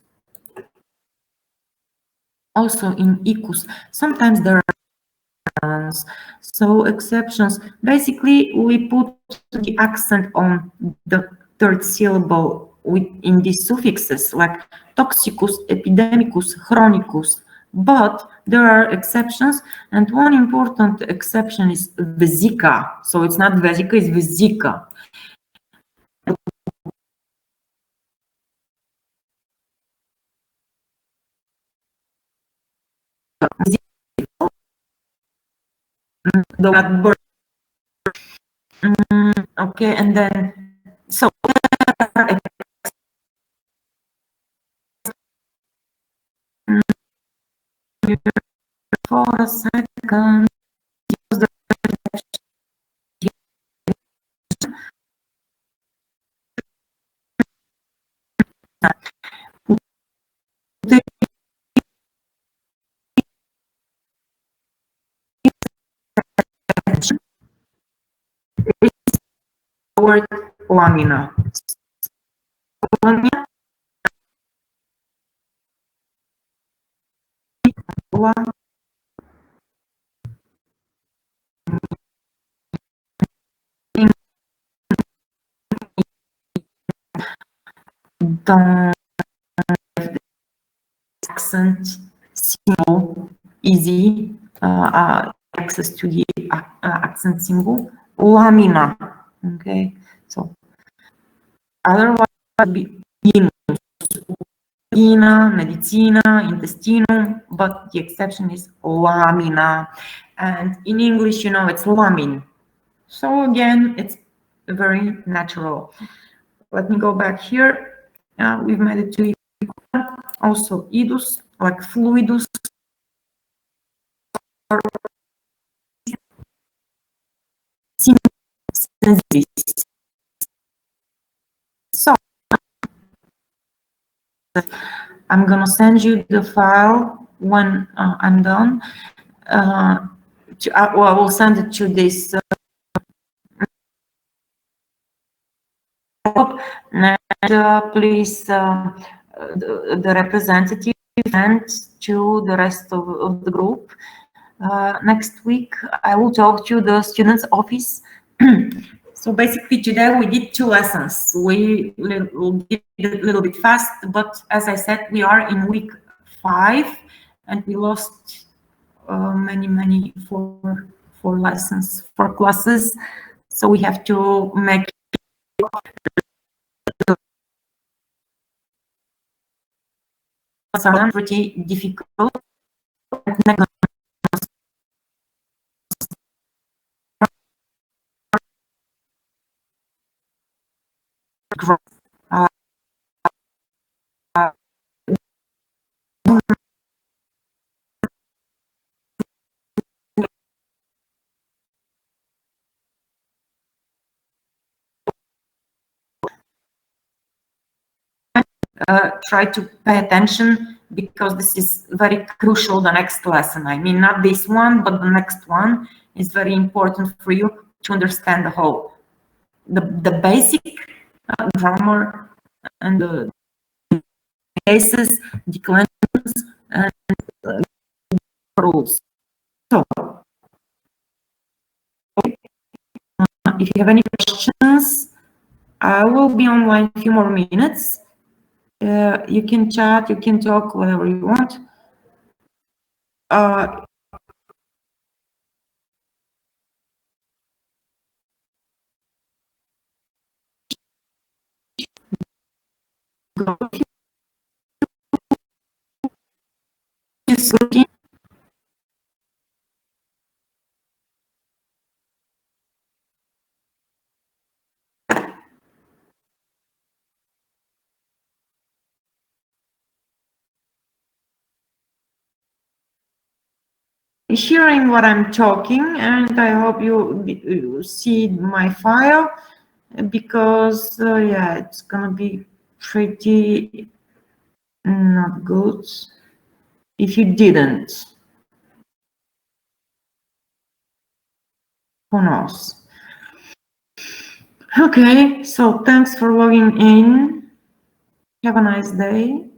Also in icus, sometimes there are so exceptions. Basically, we put the accent on the third syllable in these suffixes like toxicus, epidemicus, chronicus. But there are exceptions, and one important exception is vesica. So it's not vesica, it's vesica. Okay, and then so for a second. word lamina. Lamina. Don't accent symbol easy access to the accent symbol lamina. Okay, so otherwise be medicina, intestino, but the exception is lamina. And in English, you know, it's lamin. So again, it's very natural. Let me go back here. We've made it to also idus, like fluidus. So I'm gonna send you the file when I'm done. Well, I will send it to this and please the representative and to the rest of the group. Next week I will talk to the students office. So basically today we did 2 lessons. We did it a little bit fast, but as I said, we are in week 5 and we lost many four lessons, 4 classes. So we have to make are pretty difficult. Try to pay attention because this is very crucial, the next lesson. I mean, not this one, but the next one is very important for you to understand the whole, the basic grammar and the cases, declensions, and rules. So, if you have any questions, I will be online a few more minutes. You can chat, you can talk, whatever you want. Hearing what I'm talking, and I hope you see my file, because yeah, it's gonna be pretty not good if you didn't. Who knows? Okay, so thanks for logging in. Have a nice day.